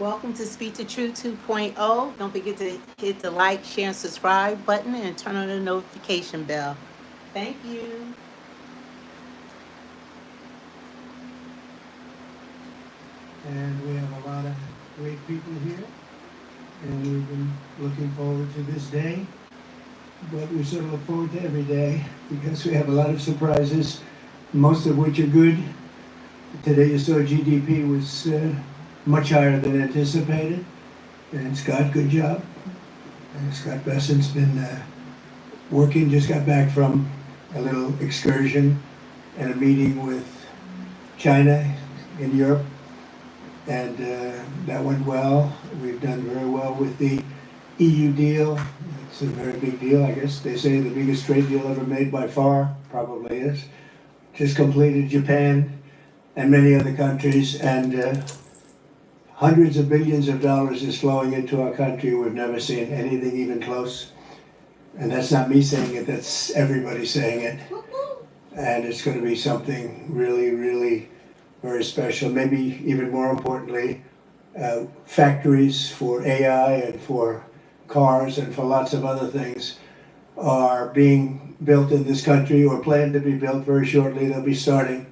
Welcome to Speak the Truth 2.0. Don't forget to hit the like, share, and subscribe button and turn on the notification bell. Thank you. And we have a lot of great people here, and we've been looking forward to this day, but we sort of look forward to every day because we have a lot of surprises, most of which are good. Today you saw GDP was much higher than anticipated, and Scott, good job. And Scott Besson's been working, just got back from a little excursion and a meeting with China in Europe, and that went well. We've done very well with the EU deal. It's a very big deal, I guess. They say the biggest trade deal ever made by far, probably is. Just completed Japan and many other countries, and hundreds of billions of dollars is flowing into our country. We've never seen anything even close. And that's not me saying it, that's everybody saying it. And it's going to be something really, really very special. Maybe even more importantly, factories for AI and for cars and for lots of other things are being built in this country or planned to be built very shortly. They'll be starting.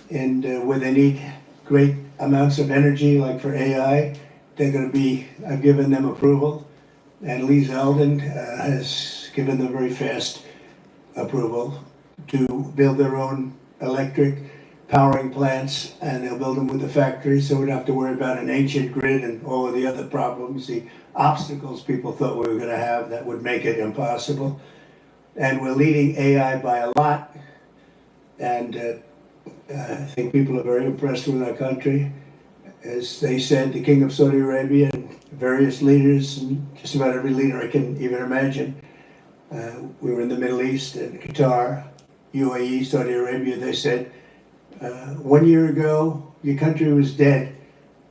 And where they need great amounts of energy, like for AI, they're going to be, I've given them approval. And Lee Zeldin has given them very fast approval to build their own electric powering plants, and they'll build them with the factories, so we don't have to worry about an ancient grid and all of the other problems, the obstacles people thought we were going to have that would make it impossible. And we're leading AI by a lot, and I think people are very impressed with our country. As they said, the King of Saudi Arabia and various leaders, and just about every leader I can even imagine. We were in the Middle East and Qatar, UAE, Saudi Arabia. They said, 1 year ago, your country was dead,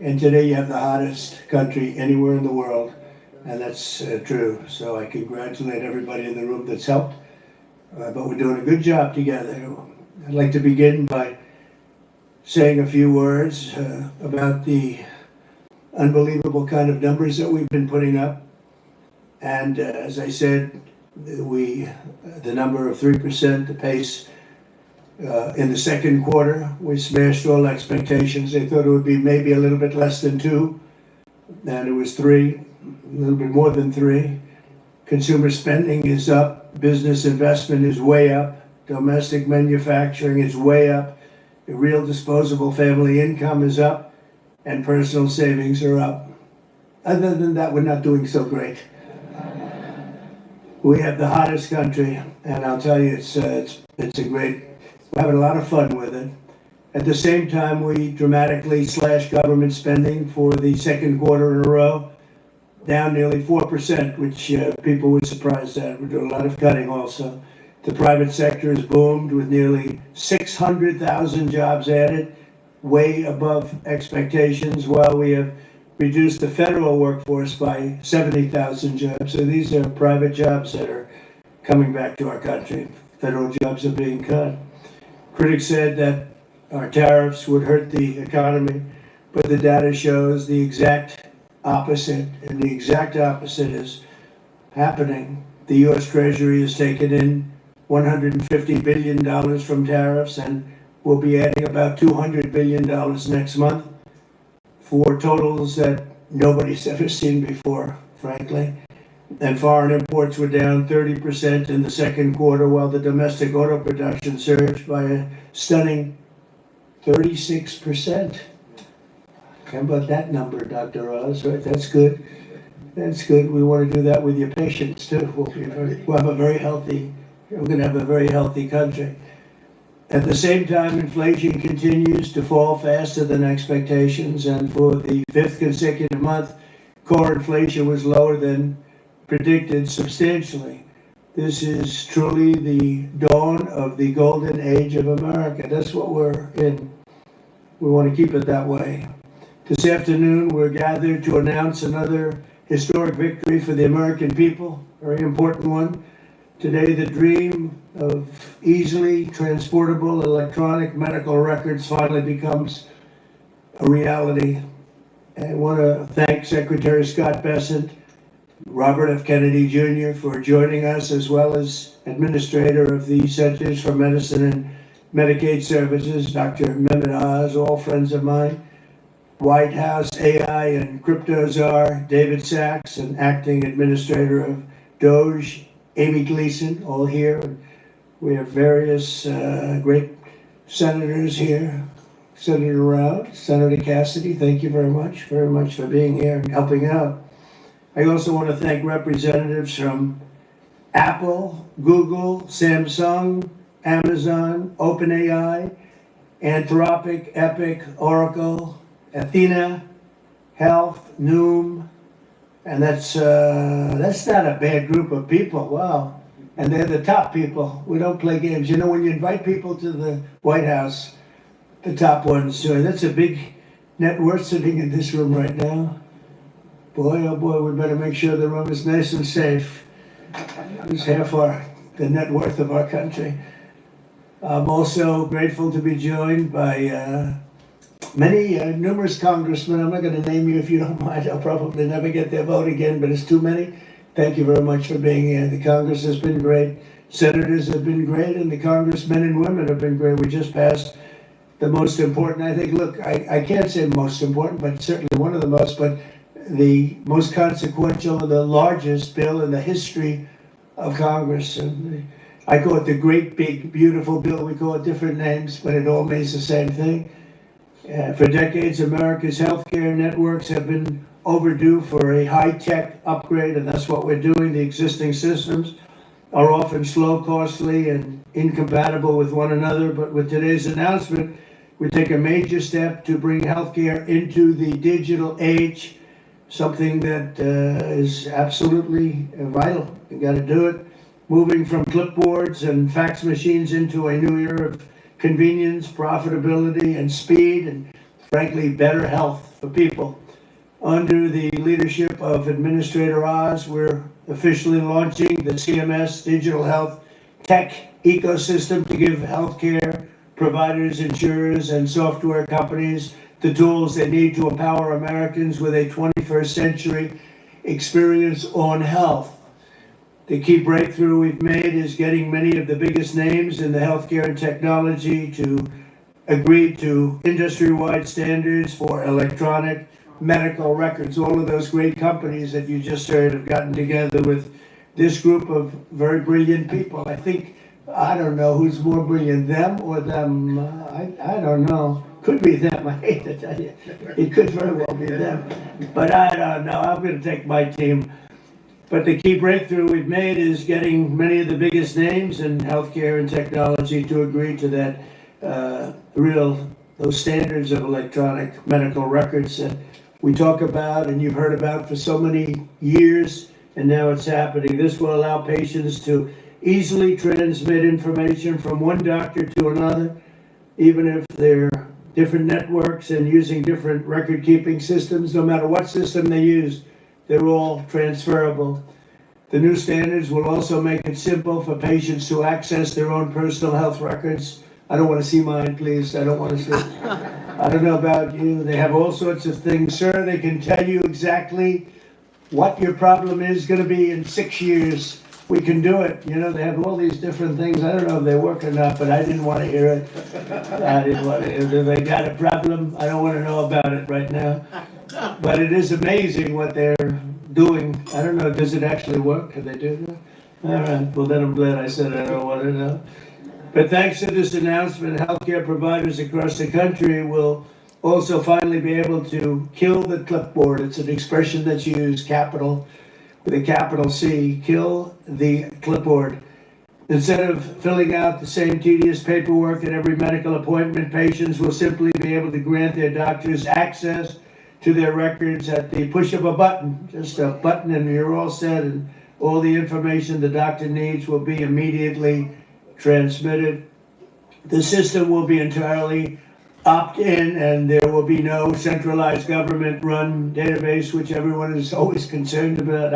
and today you have the hottest country anywhere in the world, and that's true. So I congratulate everybody in the room that's helped, but we're doing a good job together. I'd like to begin by saying a few words about the unbelievable kind of numbers that we've been putting up. And as I said, the number of 3%, the pace in the second quarter, we smashed all expectations. They thought it would be maybe a little bit less than 2, and it was 3, a little bit more than 3. Consumer spending is up, business investment is way up, domestic manufacturing is way up, the real disposable family income is up, and personal savings are up. Other than that, we're not doing so great. We have the hottest country, and I'll tell you, it's a great, we're having a lot of fun with it. At the same time, we dramatically slashed government spending for the second quarter in a row, down nearly 4%, which people were surprised at. We're doing a lot of cutting also. The private sector has boomed with nearly 600,000 jobs added, way above expectations, while we have reduced the federal workforce by 70,000 jobs. So these are private jobs that are coming back to our country. Federal jobs are being cut. Critics said that our tariffs would hurt the economy, but the data shows the exact opposite, and the exact opposite is happening. The U.S. Treasury has taken in $150 billion from tariffs, and we'll be adding about $200 billion next month for totals that nobody's ever seen before, frankly. And foreign imports were down 30% in the second quarter, while the domestic auto production surged by a stunning 36%. How about that number, Dr. Oz? Right? That's good. That's good. We want to do that with your patients too. We'll have a very healthy. We're going to have a very healthy country. At the same time, inflation continues to fall faster than expectations, and for the 5th consecutive month, core inflation was lower than predicted substantially. This is truly the dawn of the golden age of America. That's what we're in. We want to keep it that way. This afternoon, we're gathered to announce another historic victory for the American people, a very important one. Today, the dream of easily transportable electronic medical records finally becomes a reality. I want to thank Secretary Scott Bessent, Robert F. Kennedy Jr. for joining us, as well as Administrator of the Centers for Medicine and Medicaid Services, Dr. Mehmet Oz, all friends of mine. White House AI and Crypto Czar, David Sachs, and Acting Administrator of Doge, Amy Gleason, all here. We have various great senators here. Senator Rao, Senator Cassidy, thank you very much for being here and helping out. I also want to thank representatives from Apple, Google, Samsung, Amazon, OpenAI, Anthropic, Epic, Oracle, Athena, Health, Noom, and that's not a bad group of people. Wow. And they're the top people. We don't play games. You know, when you invite people to the White House, the top ones do it. That's a big net worth sitting in this room right now. Boy, oh boy, we better make sure the room is nice and safe. It's half the net worth of our country. I'm also grateful to be joined by numerous congressmen. I'm not going to name you if you don't mind. I'll probably never get their vote again, but it's too many. Thank you very much for being here. The Congress has been great. Senators have been great, and the congressmen and women have been great. We just passed the most important, I think, look, I can't say most important, but certainly one of the most, but the most consequential and the largest bill in the history of Congress. And I call it the great, big, beautiful bill. We call it different names, but it all means the same thing. For decades, America's healthcare networks have been overdue for a high-tech upgrade, and that's what we're doing. The existing systems are often slow, costly, and incompatible with one another. But with today's announcement, we take a major step to bring healthcare into the digital age, something that is absolutely vital. We got to do it. Moving from clipboards and fax machines into a new era of convenience, profitability, and speed, and frankly, better health for people. Under the leadership of Administrator Oz, we're officially launching the CMS Digital Health Tech Ecosystem to give healthcare providers, insurers, and software companies the tools they need to empower Americans with a 21st century experience on health. The key breakthrough we've made is getting many of the biggest names in the healthcare and technology to agree to industry-wide standards for electronic medical records. All of those great companies that you just heard have gotten together with this group of very brilliant people. I don't know who's more brilliant, them or them. I don't know. Could be them. I hate to tell you. It could very well be them. But I don't know. I'm going to take my team. But the key breakthrough we've made is getting many of the biggest names in healthcare and technology to agree to that those standards of electronic medical records that we talk about and you've heard about for so many years, and now it's happening. This will allow patients to easily transmit information from one doctor to another, even if they're different networks and using different record-keeping systems. No matter what system they use, they're all transferable. The new standards will also make it simple for patients to access their own personal health records. I don't want to see mine, please. I don't want to see. I don't know about you. They have all sorts of things, sir. They can tell you exactly what your problem is going to be in 6 years. We can do it. You know, they have all these different things. I don't know if they work or not, but I didn't want to hear it. I didn't want to hear it. If they got a problem, I don't want to know about it right now. But it is amazing what they're doing. I don't know, does it actually work? Can they do that? All right, well then I'm glad I said I don't want to know. But thanks to this announcement, healthcare providers across the country will also finally be able to kill the clipboard. It's an expression that's used, capital, with a capital C, kill the clipboard. Instead of filling out the same tedious paperwork at every medical appointment, patients will simply be able to grant their doctors access to their records at the push of a button. Just a button and you're all set, and all the information the doctor needs will be immediately transmitted. The system will be entirely opt-in, and there will be no centralized government-run database, which everyone is always concerned about.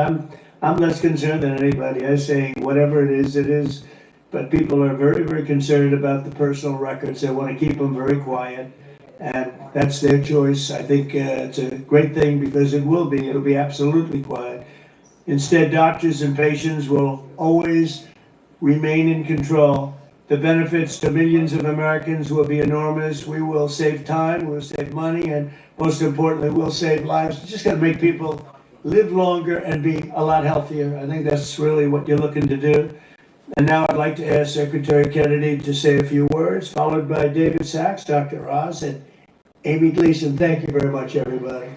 I'm less concerned than anybody. I say whatever it is. But people are very, very concerned about the personal records. They want to keep them very quiet. And that's their choice. I think it's a great thing because it'll be absolutely quiet. Instead, doctors and patients will always remain in control. The benefits to millions of Americans will be enormous. We will save time, we'll save money, and most importantly, we'll save lives. You just got to make people live longer and be a lot healthier. I think that's really what you're looking to do. And now I'd like to ask Secretary Kennedy to say a few words, followed by David Sachs, Dr. Oz, and Amy Gleason. Thank you very much, everybody.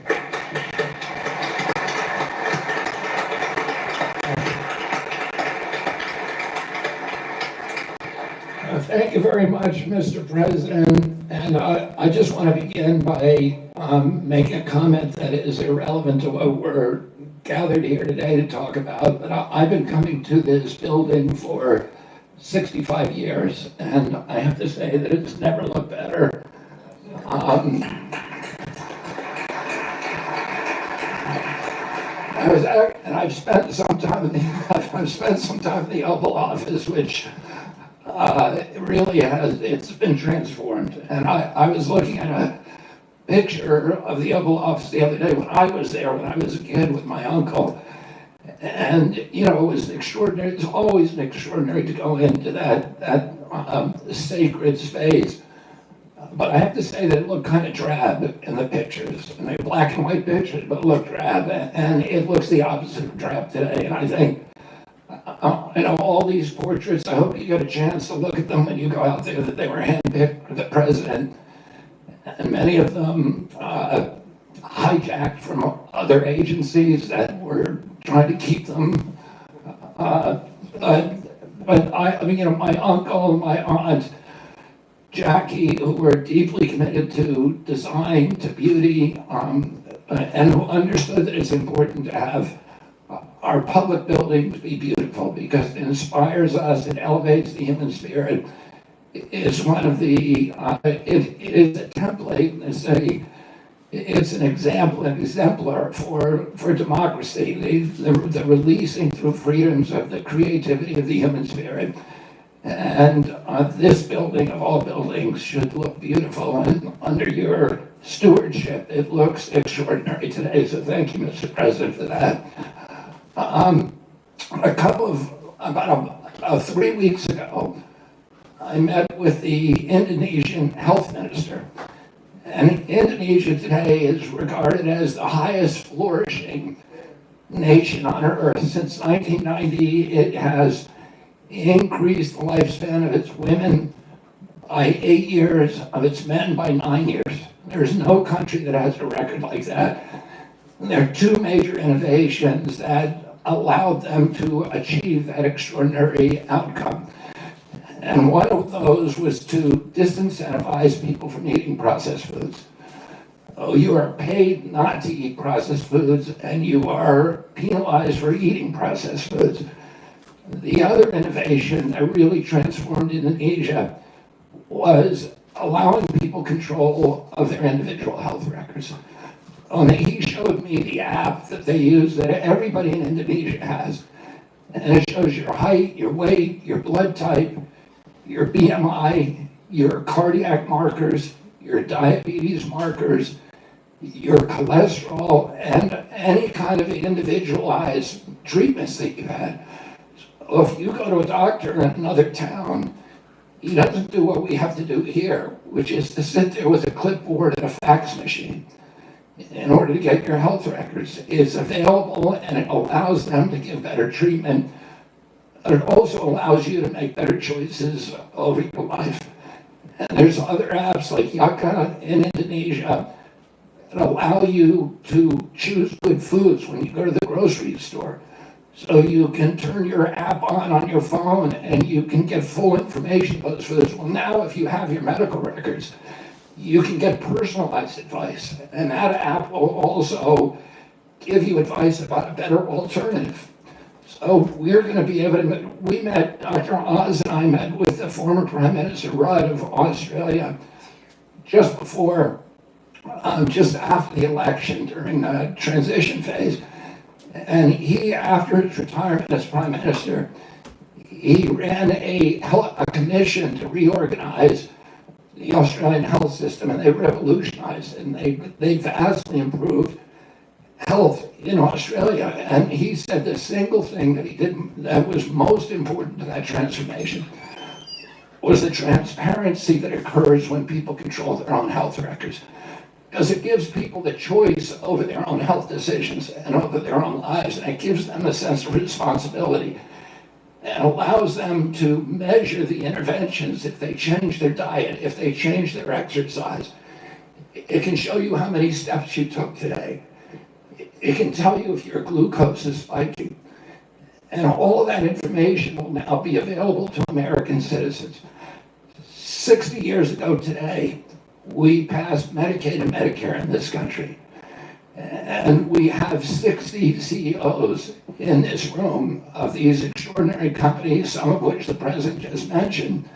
Thank you very much, Mr. President. And I just want to begin by making a comment that is irrelevant to what we're gathered here today to talk about. But I've been coming to this building for 65 years, and I have to say that it's never looked better. And I've spent some time in the Oval Office, which really it's been transformed. And I was looking at a picture of the Oval Office the other day when I was there, when I was a kid with my uncle. And, you know, it was extraordinary. It's always extraordinary to go into that sacred space. But I have to say that it looked kind of drab in the pictures. And they're black and white pictures, but it looked drab. And it looks the opposite of drab today. And I think, you know, all these portraits, I hope you get a chance to look at them when you go out there, that they were handpicked for the president. And many of them hijacked from other agencies that were trying to keep them. But I mean, you know, my uncle, my aunt, Jackie, who were deeply committed to design, to beauty, and who understood that it's important to have our public buildings be beautiful because it inspires us, it elevates the human spirit. It's one of the, it is a template, it's an example, an exemplar for democracy, the releasing through freedoms of the creativity of the human spirit. And this building, of all buildings, should look beautiful. And under your stewardship, it looks extraordinary today. So thank you, Mr. President, for that. About 3 weeks ago, I met with the Indonesian health minister. And Indonesia today is regarded as the highest flourishing nation on earth. Since 1990, it has increased the lifespan of its women by 8 years, of its men by 9 years. There's no country that has a record like that. And there are two major innovations that allowed them to achieve that extraordinary outcome. And one of those was to disincentivize people from eating processed foods. Oh, you are paid not to eat processed foods, and you are penalized for eating processed foods. The other innovation that really transformed Indonesia was allowing people control of their individual health records. And he showed me the app that they use that everybody in Indonesia has. And it shows your height, your weight, your blood type, your BMI, your cardiac markers, your diabetes markers, your cholesterol, and any kind of individualized treatments that you had. So if you go to a doctor in another town, he doesn't do what we have to do here, which is to sit there with a clipboard and a fax machine in order to get your health records. It's available and it allows them to give better treatment. It also allows you to make better choices over your life. And there's other apps like Yaka in Indonesia that allow you to choose good foods when you go to the grocery store. So you can turn your app on your phone and you can get full information about those foods. Well, now if you have your medical records, you can get personalized advice. And that app will also give you advice about a better alternative. So we're going to be able to, we met, Dr. Oz and I met with the former Prime Minister Rudd of Australia just after the election during the transition phase. And he, after his retirement as Prime Minister, he ran a commission to reorganize the Australian health system, and they revolutionized it, and they vastly improved health in Australia. And he said the single thing that he did that was most important to that transformation was the transparency that occurs when people control their own health records. Because it gives people the choice over their own health decisions and over their own lives, and it gives them a sense of responsibility and allows them to measure the interventions if they change their diet, if they change their exercise. It can show you how many steps you took today. It can tell you if your glucose is spiking. And all of that information will now be available to American citizens. 60 years ago today, we passed Medicaid and Medicare in this country. And we have 60 CEOs in this room of these extraordinary companies, some of which the president just mentioned,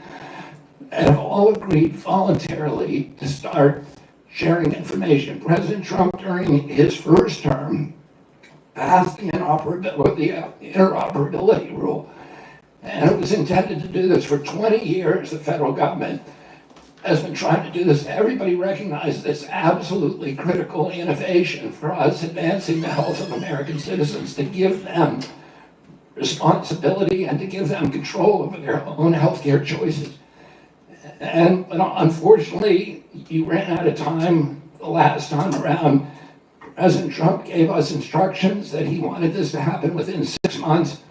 that have all agreed voluntarily to start sharing information. President Trump, during his first term, passed the interoperability rule. And it was intended to do this for 20 years. The federal government has been trying to do this. Everybody recognizes this absolutely critical innovation for us advancing the health of American citizens, to give them responsibility and to give them control over their own healthcare choices. And unfortunately, you ran out of time the last time around. President Trump gave us instructions that he wanted this to happen within 6 months.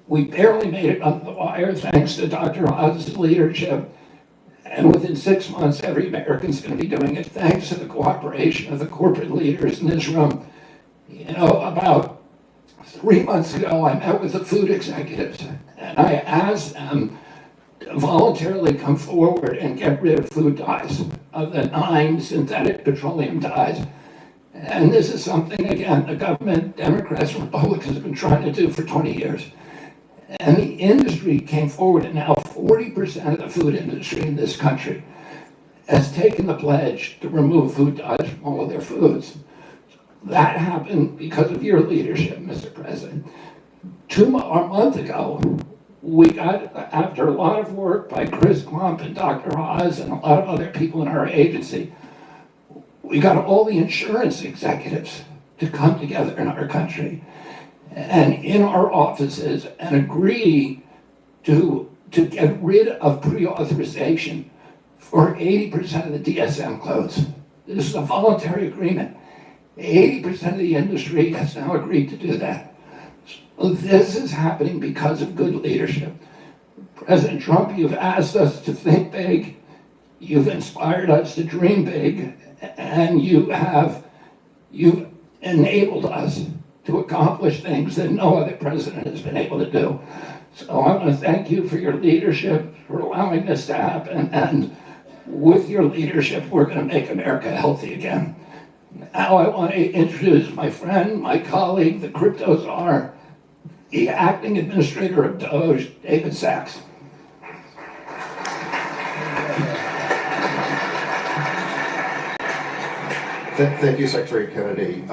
We barely made it under the wire thanks to Dr. Oz's leadership. And within 6 months, every American's going to be doing it thanks to the cooperation of the corporate leaders in this room. You know, about 3 months ago, I met with the food executives, and I asked them to voluntarily come forward and get rid of food dyes, of the 9 synthetic petroleum dyes. And this is something, again, the government, Democrats and Republicans have been trying to do for 20 years. And the industry came forward, and now 40% of the food industry in this country has taken the pledge to remove food dyes from all of their foods. That happened because of your leadership, Mr. President. A month ago, we got, after a lot of work by Chris Klump and Dr. Oz and a lot of other people in our agency, we got all the insurance executives to come together in our country and in our offices and agree to get rid of pre-authorization for 80% of the DSM codes. This is a voluntary agreement. 80% of the industry has now agreed to do that. So this is happening because of good leadership. President Trump, you've asked us to think big, you've inspired us to dream big, and you've enabled us to accomplish things that no other president has been able to do. So I want to thank you for your leadership, for allowing this to happen, and with your leadership, we're going to make America healthy again. Now I want to introduce my friend, my colleague, the crypto czar, the acting administrator of Doge, David Sachs. Thank you, Secretary Kennedy.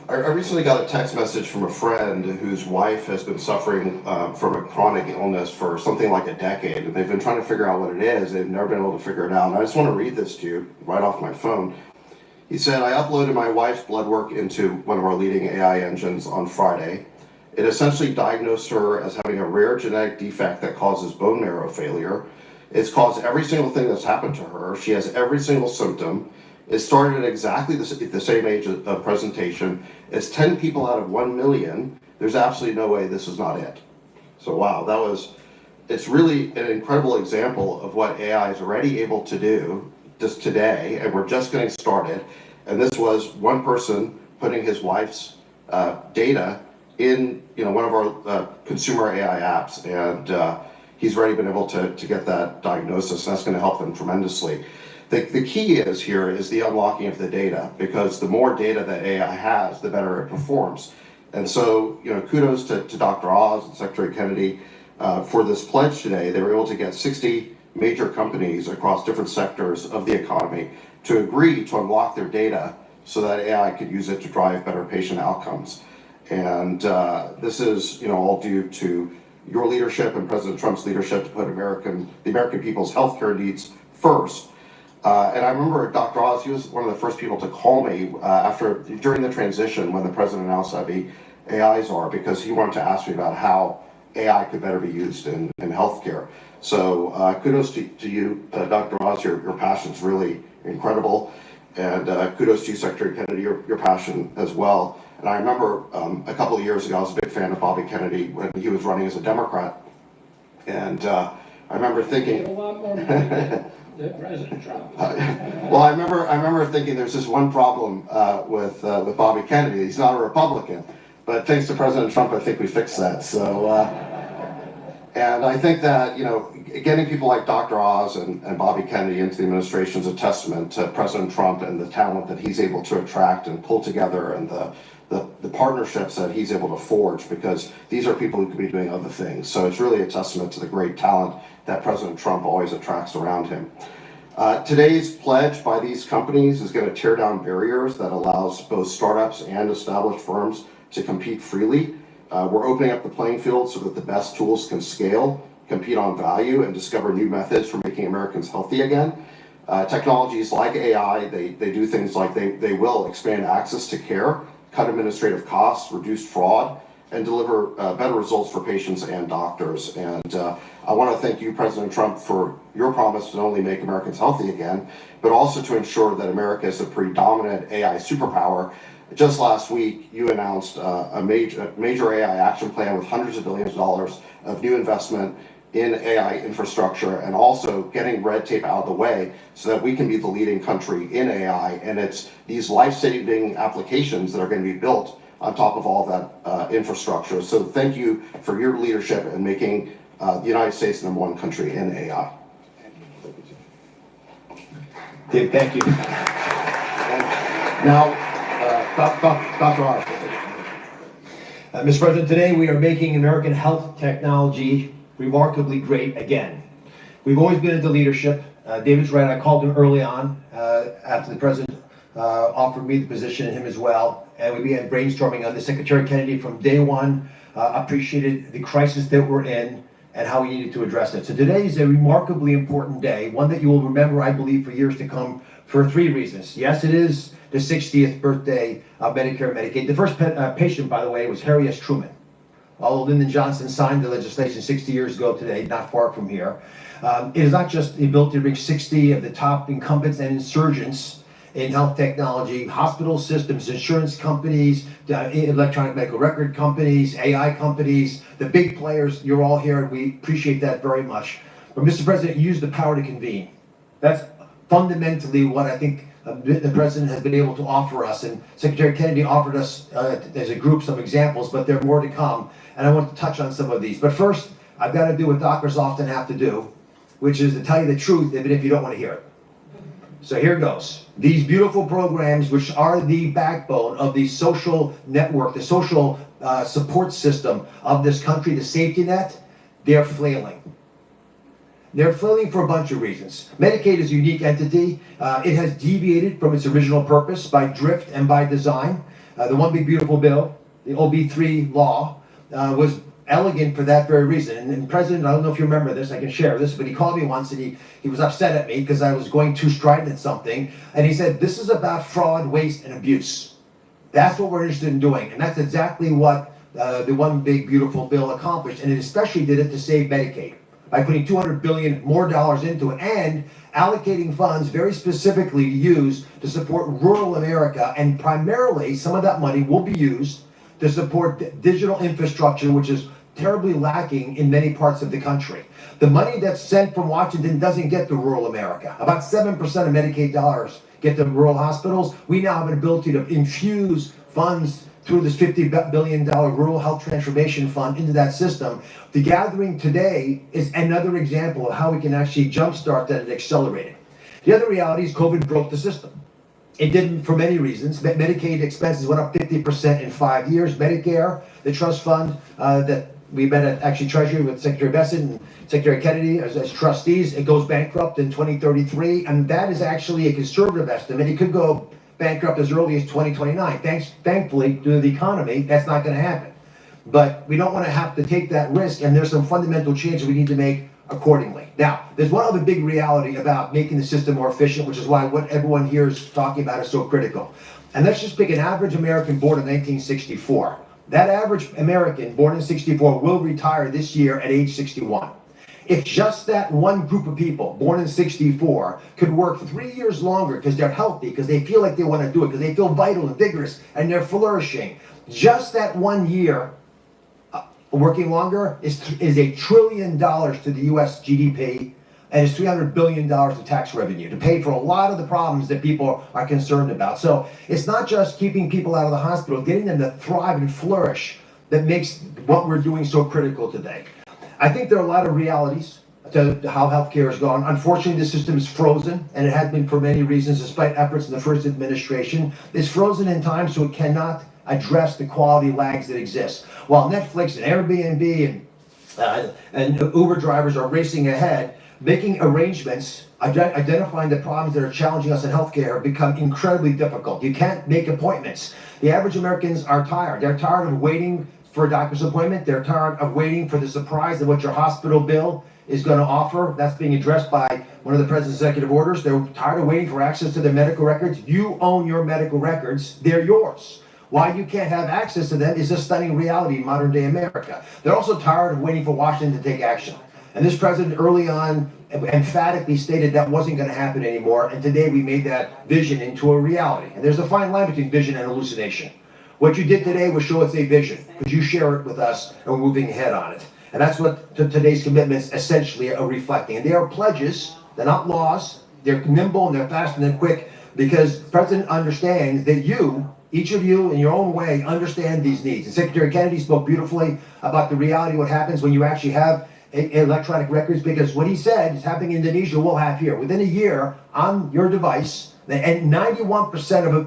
I recently got a text message from a friend whose wife has been suffering from a chronic illness for something like a decade, and they've been trying to figure out what it is. They've never been able to figure it out. And I just want to read this to you right off my phone. He said, I uploaded my wife's blood work into one of our leading AI engines on Friday. It essentially diagnosed her as having a rare genetic defect that causes bone marrow failure. It's caused every single thing that's happened to her. She has every single symptom. It started at exactly the same age of presentation. It's 10 people out of 1 million. There's absolutely no way this is not it. So wow, it's really an incredible example of what AI is already able to do just today, and we're just getting started. And this was one person putting his wife's data in one of our consumer AI apps, and he's already been able to get that diagnosis, and that's going to help them tremendously. The key is the unlocking of the data, because the more data that AI has, the better it performs. And so, kudos to Dr. Oz and Secretary Kennedy for this pledge today. They were able to get 60 major companies across different sectors of the economy to agree to unlock their data so that AI could use it to drive better patient outcomes. And this is all due to your leadership and President Trump's leadership to put the American people's healthcare needs first. And I remember Dr. Oz, he was one of the first people to call me during the transition when the president announced I'd be AI czar, because he wanted to ask me about how AI could better be used in healthcare. So kudos to you, Dr. Oz. Your passion's really incredible. And kudos to you, Secretary Kennedy, your passion as well. And I remember a couple of years ago, I was a big fan of Bobby Kennedy when he was running as a Democrat. And I remember thinking, A lot more money than President Trump. well, I remember thinking there's this one problem with Bobby Kennedy. He's not a Republican, but thanks to President Trump, I think we fixed that. So, and I think that getting people like Dr. Oz and Bobby Kennedy into the administration is a testament to President Trump and the talent that he's able to attract and pull together, and the partnerships that he's able to forge, because these are people who could be doing other things. So it's really a testament to the great talent that President Trump always attracts around him. Today's pledge by these companies is going to tear down barriers that allows both startups and established firms to compete freely. We're opening up the playing field so that the best tools can scale, compete on value, and discover new methods for making Americans healthy again. Technologies like AI, they do things like they will expand access to care, cut administrative costs, reduce fraud, and deliver better results for patients and doctors. And I want to thank you, President Trump, for your promise to not only make Americans healthy again, but also to ensure that America is a predominant AI superpower. Just last week, you announced a major AI action plan with hundreds of billions of dollars of new investment in AI infrastructure, and also getting red tape out of the way so that we can be the leading country in AI. And it's these life-saving applications that are going to be built on top of all that infrastructure. So thank you for your leadership in making the United States the #1 country in AI. Dave, thank you. Now, Dr. Oz. Mr. President, today we are making American health technology remarkably great again. We've always been into leadership. David's right, I called him early on after the President offered me the position and him as well. And we began brainstorming on this. Secretary Kennedy from day one appreciated the crisis that we're in and how we needed to address it. So today is a remarkably important day, one that you will remember, I believe, for years to come, for 3 reasons. Yes, it is the 60th birthday of Medicare and Medicaid. The first patient, by the way, was Harry S. Truman. Although Lyndon Johnson signed the legislation 60 years ago today, not far from here. It is not just the ability to reach 60 of the top incumbents and insurgents in health technology, hospital systems, insurance companies, electronic medical record companies, AI companies, the big players. You're all here, and we appreciate that very much. But Mr. President, you use the power to convene. That's fundamentally what I think the President has been able to offer us. And Secretary Kennedy offered us as a group some examples, but there are more to come. And I want to touch on some of these. But first, I've got to do what doctors often have to do, which is to tell you the truth, even if you don't want to hear it. So here goes. These beautiful programs, which are the backbone of the social network, the social support system of this country, the safety net, they're flailing. They're flailing for a bunch of reasons. Medicaid is a unique entity. It has deviated from its original purpose by drift and by design. The One Big Beautiful Bill, the OB3 law, was elegant for that very reason. And President, I don't know if you remember this, I can share this, but he called me once and he was upset at me because I was going too strident at something. And he said, this is about fraud, waste, and abuse. That's what we're interested in doing. And that's exactly what the One Big Beautiful Bill accomplished. And it especially did it to save Medicaid by putting $200 billion more into it and allocating funds very specifically to use to support rural America. And primarily, some of that money will be used to support digital infrastructure, which is terribly lacking in many parts of the country. The money that's sent from Washington doesn't get to rural America. About 7% of Medicaid dollars get to rural hospitals. We now have an ability to infuse funds through this $50 billion Rural Health Transformation Fund into that system. The gathering today is another example of how we can actually jumpstart that and accelerate it. The other reality is COVID broke the system. It didn't for many reasons. Medicaid expenses went up 50% in 5 years. Medicare, the trust fund that we met at actually Treasury with Secretary Bessent and Secretary Kennedy as trustees, it goes bankrupt in 2033, and that is actually a conservative estimate. It could go bankrupt as early as 2029. Thankfully, due to the economy, that's not going to happen. But we don't want to have to take that risk, and there's some fundamental changes we need to make accordingly. Now, there's one other big reality about making the system more efficient, which is why what everyone here is talking about is so critical. And let's just pick an average American born in 1964. That average American born in 64 will retire this year at age 61. If just that one group of people born in 64 could work 3 years longer because they're healthy, because they feel like they want to do it, because they feel vital and vigorous and they're flourishing, just that 1 year working longer is $1 trillion to the US GDP, and it's $300 billion of tax revenue to pay for a lot of the problems that people are concerned about. So it's not just keeping people out of the hospital, getting them to thrive and flourish that makes what we're doing so critical today. I think there are a lot of realities to how healthcare has gone. Unfortunately, the system is frozen, and it has been for many reasons, despite efforts in the first administration. It's frozen in time, so it cannot address the quality lags that exist. While Netflix and Airbnb and Uber drivers are racing ahead, making arrangements, identifying the problems that are challenging us in healthcare have become incredibly difficult. You can't make appointments. The average Americans are tired. They're tired of waiting for a doctor's appointment. They're tired of waiting for the surprise of what your hospital bill is going to offer. That's being addressed by one of the president's executive orders. They're tired of waiting for access to their medical records. You own your medical records. They're yours. Why you can't have access to them is a stunning reality in modern day America. They're also tired of waiting for Washington to take action. And this president early on emphatically stated that wasn't going to happen anymore. And today we made that vision into a reality. And there's a fine line between vision and hallucination. What you did today was show us a vision, because you share it with us and we're moving ahead on it. And that's what today's commitments essentially are reflecting. And they are pledges, they're not laws, they're nimble and they're fast and they're quick, because the president understands that you, each of you in your own way, understand these needs. And Secretary Kennedy spoke beautifully about the reality of what happens when you actually have electronic records, because what he said is happening in Indonesia, we'll have here. Within a year, on your device, and 91% of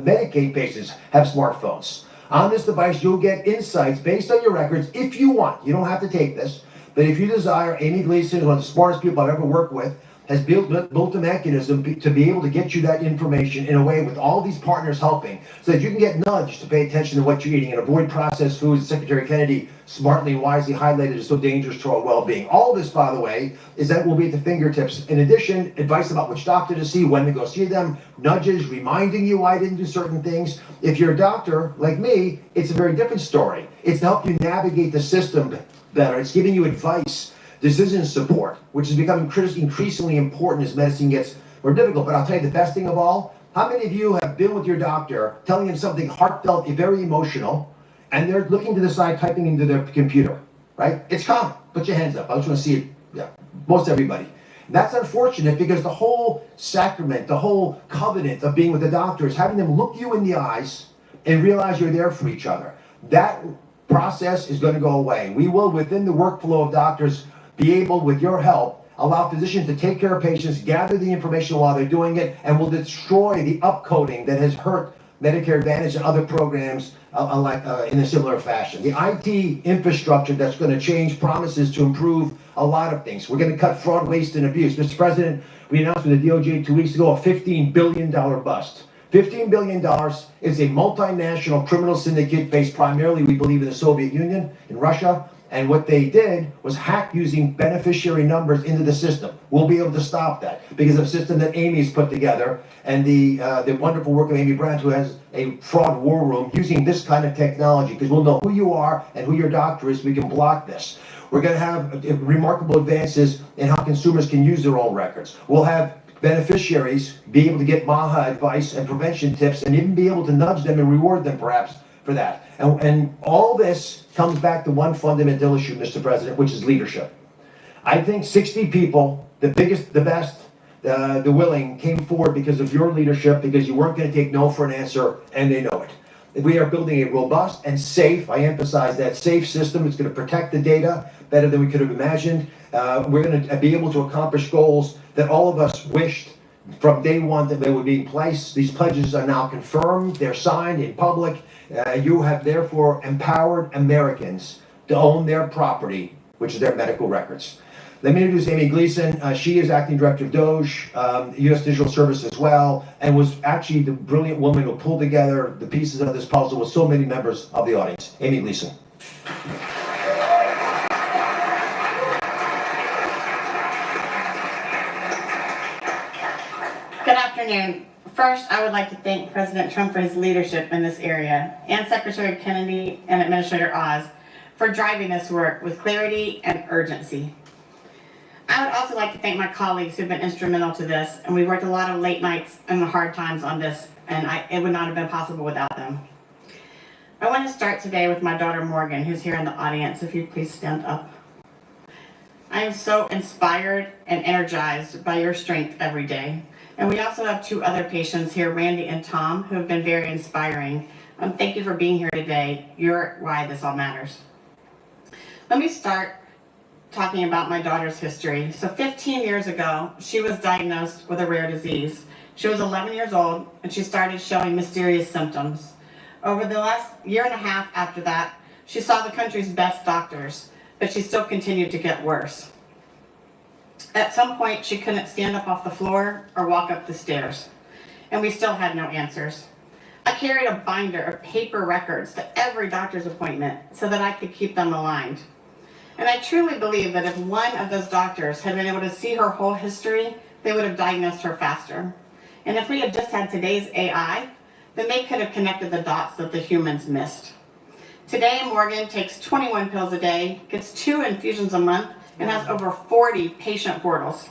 Medicaid patients have smartphones. On this device, you'll get insights based on your records if you want. You don't have to take this, but if you desire, Amy Gleason, one of the smartest people I've ever worked with, has built a mechanism to be able to get you that information in a way with all these partners helping, so that you can get nudged to pay attention to what you're eating and avoid processed foods. Secretary Kennedy smartly and wisely highlighted is so dangerous to our well-being. All this, by the way, is that will be at the fingertips. In addition, advice about which doctor to see, when to go see them, nudges, reminding you why I didn't do certain things. If you're a doctor like me, it's a very different story. It's to help you navigate the system better. It's giving you advice, decision support, which is becoming increasingly important as medicine gets more difficult. But I'll tell you the best thing of all, how many of you have been with your doctor telling him something heartfelt, very emotional, and they're looking to the side, typing into their computer, right? It's common. Put your hands up. I just want to see it. Yeah, most everybody. That's unfortunate, because the whole sacrament, the whole covenant of being with the doctor is having them look you in the eyes and realize you're there for each other. That process is going to go away. We will, within the workflow of doctors, be able, with your help, allow physicians to take care of patients, gather the information while they're doing it, and will destroy the upcoding that has hurt Medicare Advantage and other programs in a similar fashion. The IT infrastructure that's going to change promises to improve a lot of things. We're going to cut fraud, waste, and abuse. Mr. President, we announced with the DOJ 2 weeks ago a $15 billion bust. $15 billion is a multinational criminal syndicate based primarily, we believe, in the Soviet Union, in Russia. And what they did was hack using beneficiary numbers into the system. We'll be able to stop that because of a system that Amy's put together, and the wonderful work of Amy Brandt, who has a fraud war room using this kind of technology, because we'll know who you are and who your doctor is. We can block this. We're going to have remarkable advances in how consumers can use their own records. We'll have beneficiaries be able to get MAHA advice and prevention tips, and even be able to nudge them and reward them perhaps for that. And all this comes back to one fundamental issue, Mr. President, which is leadership. I think 60 people, the biggest, the best, the willing, came forward because of your leadership, because you weren't going to take no for an answer, and they know it. We are building a robust and safe, I emphasize that, safe system. It's going to protect the data better than we could have imagined. We're going to be able to accomplish goals that all of us wished from day one that they would be in place. These pledges are now confirmed. They're signed in public. You have therefore empowered Americans to own their property, which is their medical records. Let me introduce Amy Gleason. She is acting director of DOGE, U.S. Digital Service as well, and was actually the brilliant woman who pulled together the pieces of this puzzle with so many members of the audience. Amy Gleason. Good afternoon. First, I would like to thank President Trump for his leadership in this area, and Secretary Kennedy and Administrator Oz for driving this work with clarity and urgency. I would also like to thank my colleagues who've been instrumental to this, and we worked a lot of late nights and hard times on this, and it would not have been possible without them. I want to start today with my daughter Morgan, who's here in the audience. If you'd please stand up. I am so inspired and energized by your strength every day. And we also have two other patients here, Randy and Tom, who have been very inspiring. Thank you for being here today. You're why this all matters. Let me start talking about my daughter's history. So 15 years ago, she was diagnosed with a rare disease. She was 11 years old, and she started showing mysterious symptoms. Over the last year and a half after that, she saw the country's best doctors, but she still continued to get worse. At some point, she couldn't stand up off the floor or walk up the stairs, and we still had no answers. I carried a binder of paper records to every doctor's appointment so that I could keep them aligned. And I truly believe that if one of those doctors had been able to see her whole history, they would have diagnosed her faster. And if we had just had today's AI, then they could have connected the dots that the humans missed. Today, Morgan takes 21 pills a day, gets 2 infusions a month, and has over 40 patient portals.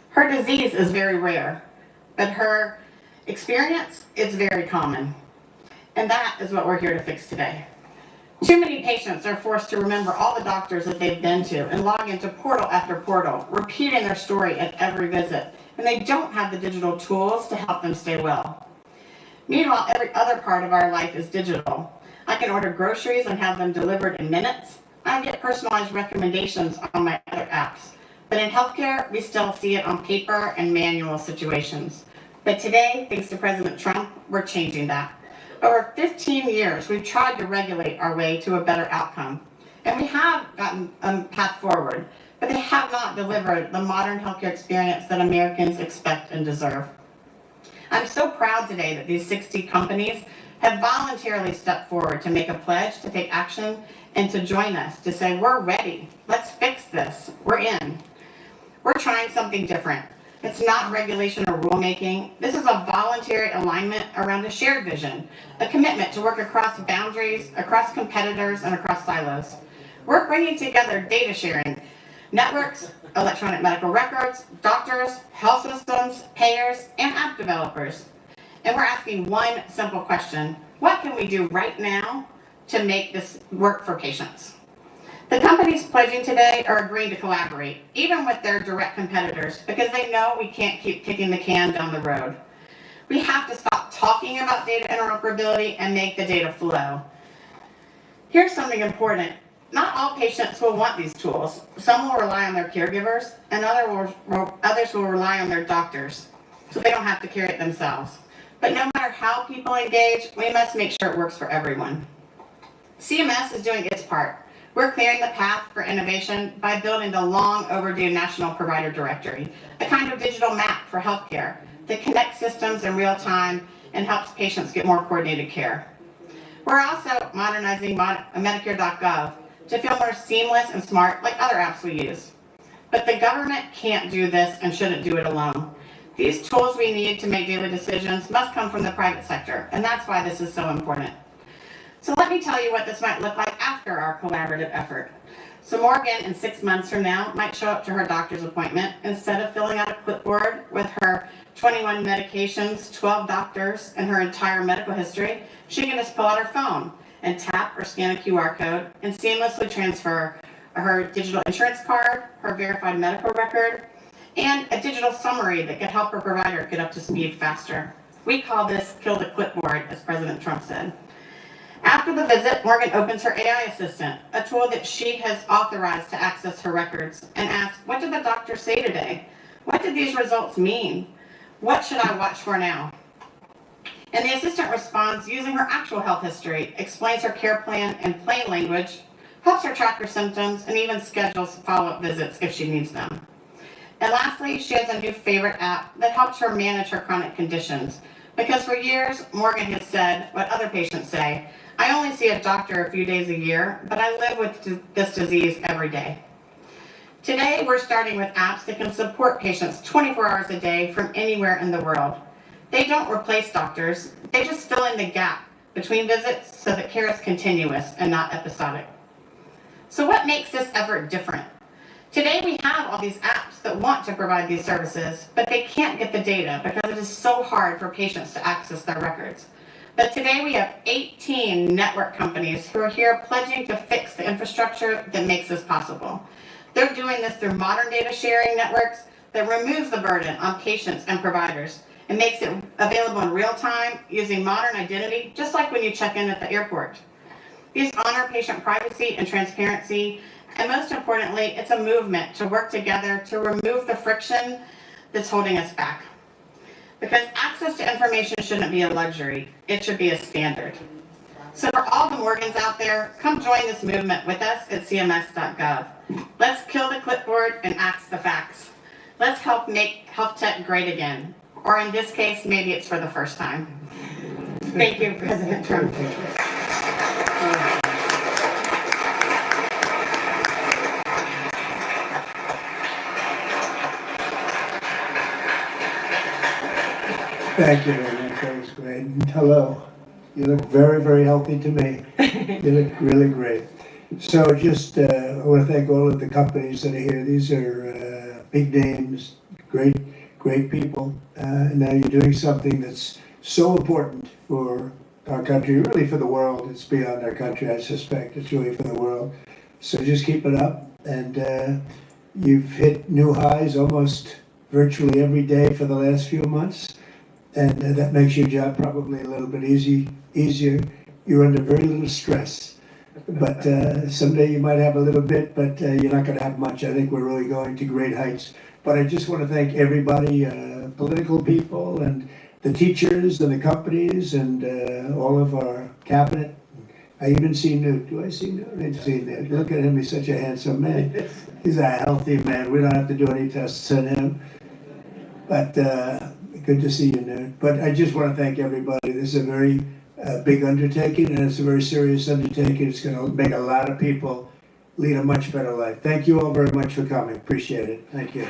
Her disease is very rare, but her experience is very common. And that is what we're here to fix today. Too many patients are forced to remember all the doctors that they've been to and log into portal after portal, repeating their story at every visit, and they don't have the digital tools to help them stay well. Meanwhile, every other part of our life is digital. I can order groceries and have them delivered in minutes. I get personalized recommendations on my other apps. But in healthcare, we still see it on paper and manual situations. But today, thanks to President Trump, we're changing that. Over 15 years, we've tried to regulate our way to a better outcome. And we have gotten a path forward, but they have not delivered the modern healthcare experience that Americans expect and deserve. I'm so proud today that these 60 companies have voluntarily stepped forward to make a pledge to take action and to join us to say, we're ready, let's fix this, we're in. We're trying something different. It's not regulation or rulemaking. This is a voluntary alignment around a shared vision, a commitment to work across boundaries, across competitors, and across silos. We're bringing together data sharing, networks, electronic medical records, doctors, health systems, payers, and app developers. And we're asking one simple question: what can we do right now to make this work for patients? The companies pledging today are agreeing to collaborate, even with their direct competitors, because they know we can't keep kicking the can down the road. We have to stop talking about data interoperability and make the data flow. Here's something important. Not all patients will want these tools. Some will rely on their caregivers, and others will rely on their doctors, so they don't have to carry it themselves. But no matter how people engage, we must make sure it works for everyone. CMS is doing its part. We're clearing the path for innovation by building the long overdue National Provider Directory, a kind of digital map for healthcare that connects systems in real time and helps patients get more coordinated care. We're also modernizing Medicare.gov to feel more seamless and smart like other apps we use. But the government can't do this and shouldn't do it alone. These tools we need to make daily decisions must come from the private sector, and that's why this is so important. So let me tell you what this might look like after our collaborative effort. So Morgan, in 6 months from now, might show up to her doctor's appointment. Instead of filling out a clipboard with her 21 medications, 12 doctors, and her entire medical history, she can just pull out her phone and tap or scan a QR code and seamlessly transfer her digital insurance card, her verified medical record, and a digital summary that could help her provider get up to speed faster. We call this kill the clipboard, as President Trump said. After the visit, Morgan opens her AI assistant, a tool that she has authorized to access her records, and asks, what did the doctor say today? What did these results mean? What should I watch for now? And the assistant responds using her actual health history, explains her care plan in plain language, helps her track her symptoms, and even schedules follow-up visits if she needs them. And lastly, she has a new favorite app that helps her manage her chronic conditions. Because for years, Morgan has said what other patients say: I only see a doctor a few days a year, but I live with this disease every day. Today, we're starting with apps that can support patients 24 hours a day from anywhere in the world. They don't replace doctors, they just fill in the gap between visits so that care is continuous and not episodic. So what makes this effort different? Today we have all these apps that want to provide these services, but they can't get the data because it is so hard for patients to access their records. But today we have 18 network companies who are here pledging to fix the infrastructure that makes this possible. They're doing this through modern data sharing networks that removes the burden on patients and providers and makes it available in real time using modern identity, just like when you check in at the airport. These honor patient privacy and transparency, and most importantly, it's a movement to work together to remove the friction that's holding us back. Because access to information shouldn't be a luxury, it should be a standard. So for all the Morgans out there, come join this movement with us at cms.gov. Let's kill the clipboard and axe the facts. Let's help make health tech great again. Or in this case, maybe it's for the first time. Thank you, President Trump. Thank you very much. That was great. And hello. You look very, very healthy to me. You look really great. So just, I want to thank all of the companies that are here. These are big names, great people. And now you're doing something that's so important for our country, really for the world. It's beyond our country, I suspect. It's really for the world. So just keep it up. And you've hit new highs almost virtually every day for the last few months. And that makes your job probably a little bit easier. You're under very little stress. But someday you might have a little bit, but you're not going to have much. I think we're really going to great heights. But I just want to thank everybody, political people and the teachers and the companies and all of our cabinet. I even see Newt. Do I see Newt? I didn't see Newt. Look at him. He's such a handsome man. He's a healthy man. We don't have to do any tests on him. But good to see you, Newt. But I just want to thank everybody. This is a very big undertaking, and it's a very serious undertaking. It's going to make a lot of people lead a much better life. Thank you all very much for coming. Appreciate it. Thank you.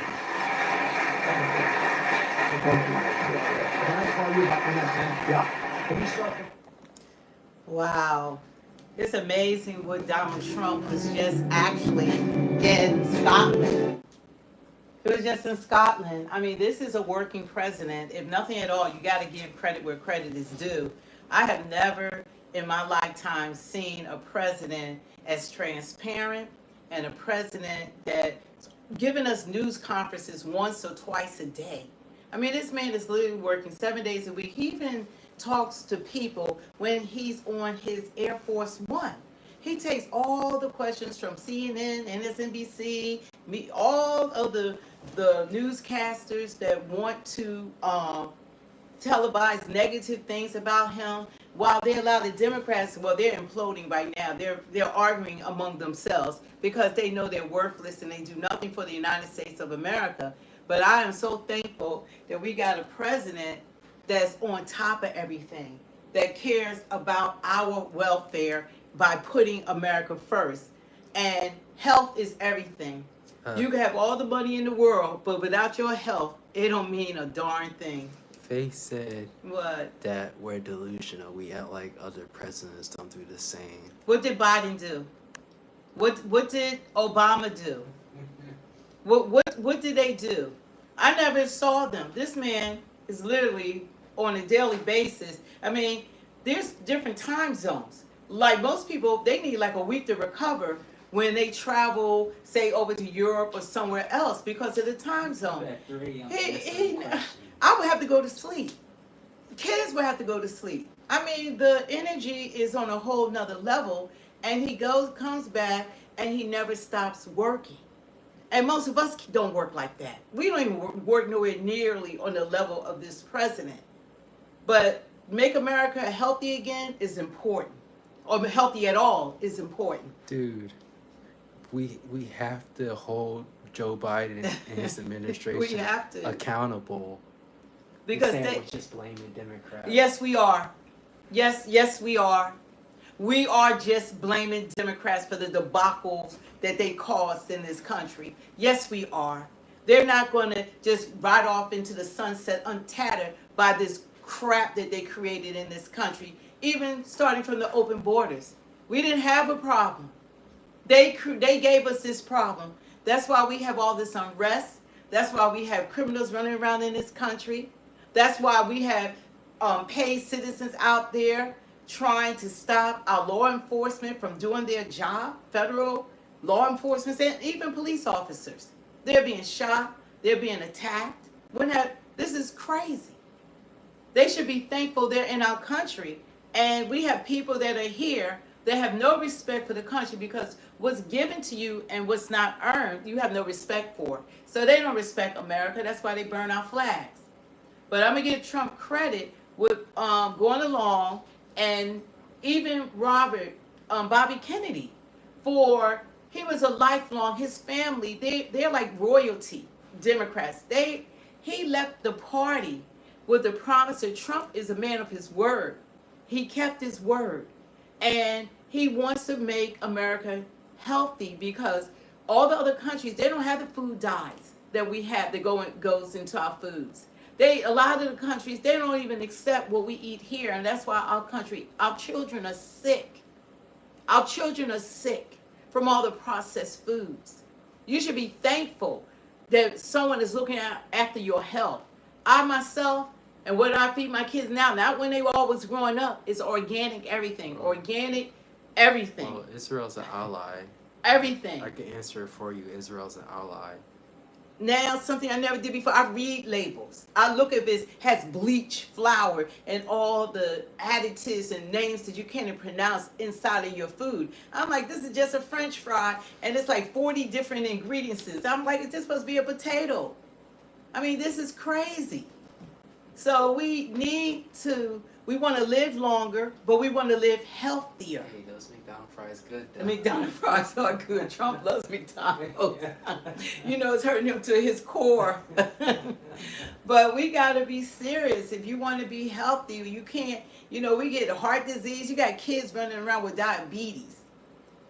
Wow. It's amazing what Donald Trump was just actually in Scotland. It was just in Scotland. I mean, this is a working president. If nothing at all, you got to give credit where credit is due. I have never in my lifetime seen a president as transparent and a president that's giving us news conferences once or twice a day. I mean, this man is literally working 7 days a week. He even talks to people when he's on his Air Force One. He takes all the questions from CNN, MSNBC, all of the newscasters that want to televise negative things about him, while they allow the Democrats, well, they're imploding right now. They're arguing among themselves because they know they're worthless and they do nothing for the United States of America. But I am so thankful that we got a president that's on top of everything, that cares about our welfare by putting America first. And health is everything. You can have all the money in the world, but without your health, it don't mean a darn thing. Faye said What? that we're delusional. We act like other presidents don't do the same. What did Biden do? What did Obama do? What did they do? I never saw them. This man is literally on a daily basis. I mean, there's different time zones. Like most people, they need like a week to recover when they travel, say, over to Europe or somewhere else because of the time zone. I would have to go to sleep. Kids would have to go to sleep. I mean, the energy is on a whole nother level, and he comes back, and he never stops working. And most of us don't work like that. We don't even work nowhere nearly on the level of this president. But make America healthy again is important. Or healthy at all is important. Dude, we have to hold Joe Biden and his administration We have to. accountable. Because Instead they of just blaming Democrats. Yes, we are. Yes, we are. we are just blaming Democrats for the debacles that they caused in this country. Yes, we are. They're not going to just ride off into the sunset untattered by this crap that they created in this country, even starting from the open borders. We didn't have a problem. They gave us this problem. That's why we have all this unrest. That's why we have criminals running around in this country. That's why we have paid citizens out there trying to stop our law enforcement from doing their job, federal law enforcement, and even police officers. They're being shot. They're being attacked. This is crazy. They should be thankful they're in our country. And we have people that are here that have no respect for the country because what's given to you and what's not earned, you have no respect for. So they don't respect America. That's why they burn our flags. But I'm going to give Trump credit with going along, and even Bobby Kennedy, he was a lifelong, his family, they're like royalty, Democrats. He left the party with the promise that Trump is a man of his word. He kept his word. And he wants to make America healthy because all the other countries, they don't have the food dyes that we have that goes into our foods. A lot of the countries, they don't even accept what we eat here, and that's why our children are sick. Our children are sick from all the processed foods. You should be thankful that someone is looking after your health. I myself, and what I feed my kids now, not when they were always growing up, is organic everything. Organic everything. Well, Israel's an ally. Everything. I can answer it for you. Israel's an ally. Now, something I never did before, I read labels. I look if it has bleach, flour, and all the additives and names that you can't even pronounce inside of your food. I'm like, this is just a French fry, and it's like 40 different ingredients. I'm like, it's just supposed to be a potato. I mean, this is crazy. So we want to live longer, but we want to live healthier. Hey, those McDonald's fries good though. The McDonald's fries are good. Trump loves McDonald's. You know, it's hurting him to his core. But we got to be serious. If you want to be healthy, you can't, we get heart disease. You got kids running around with diabetes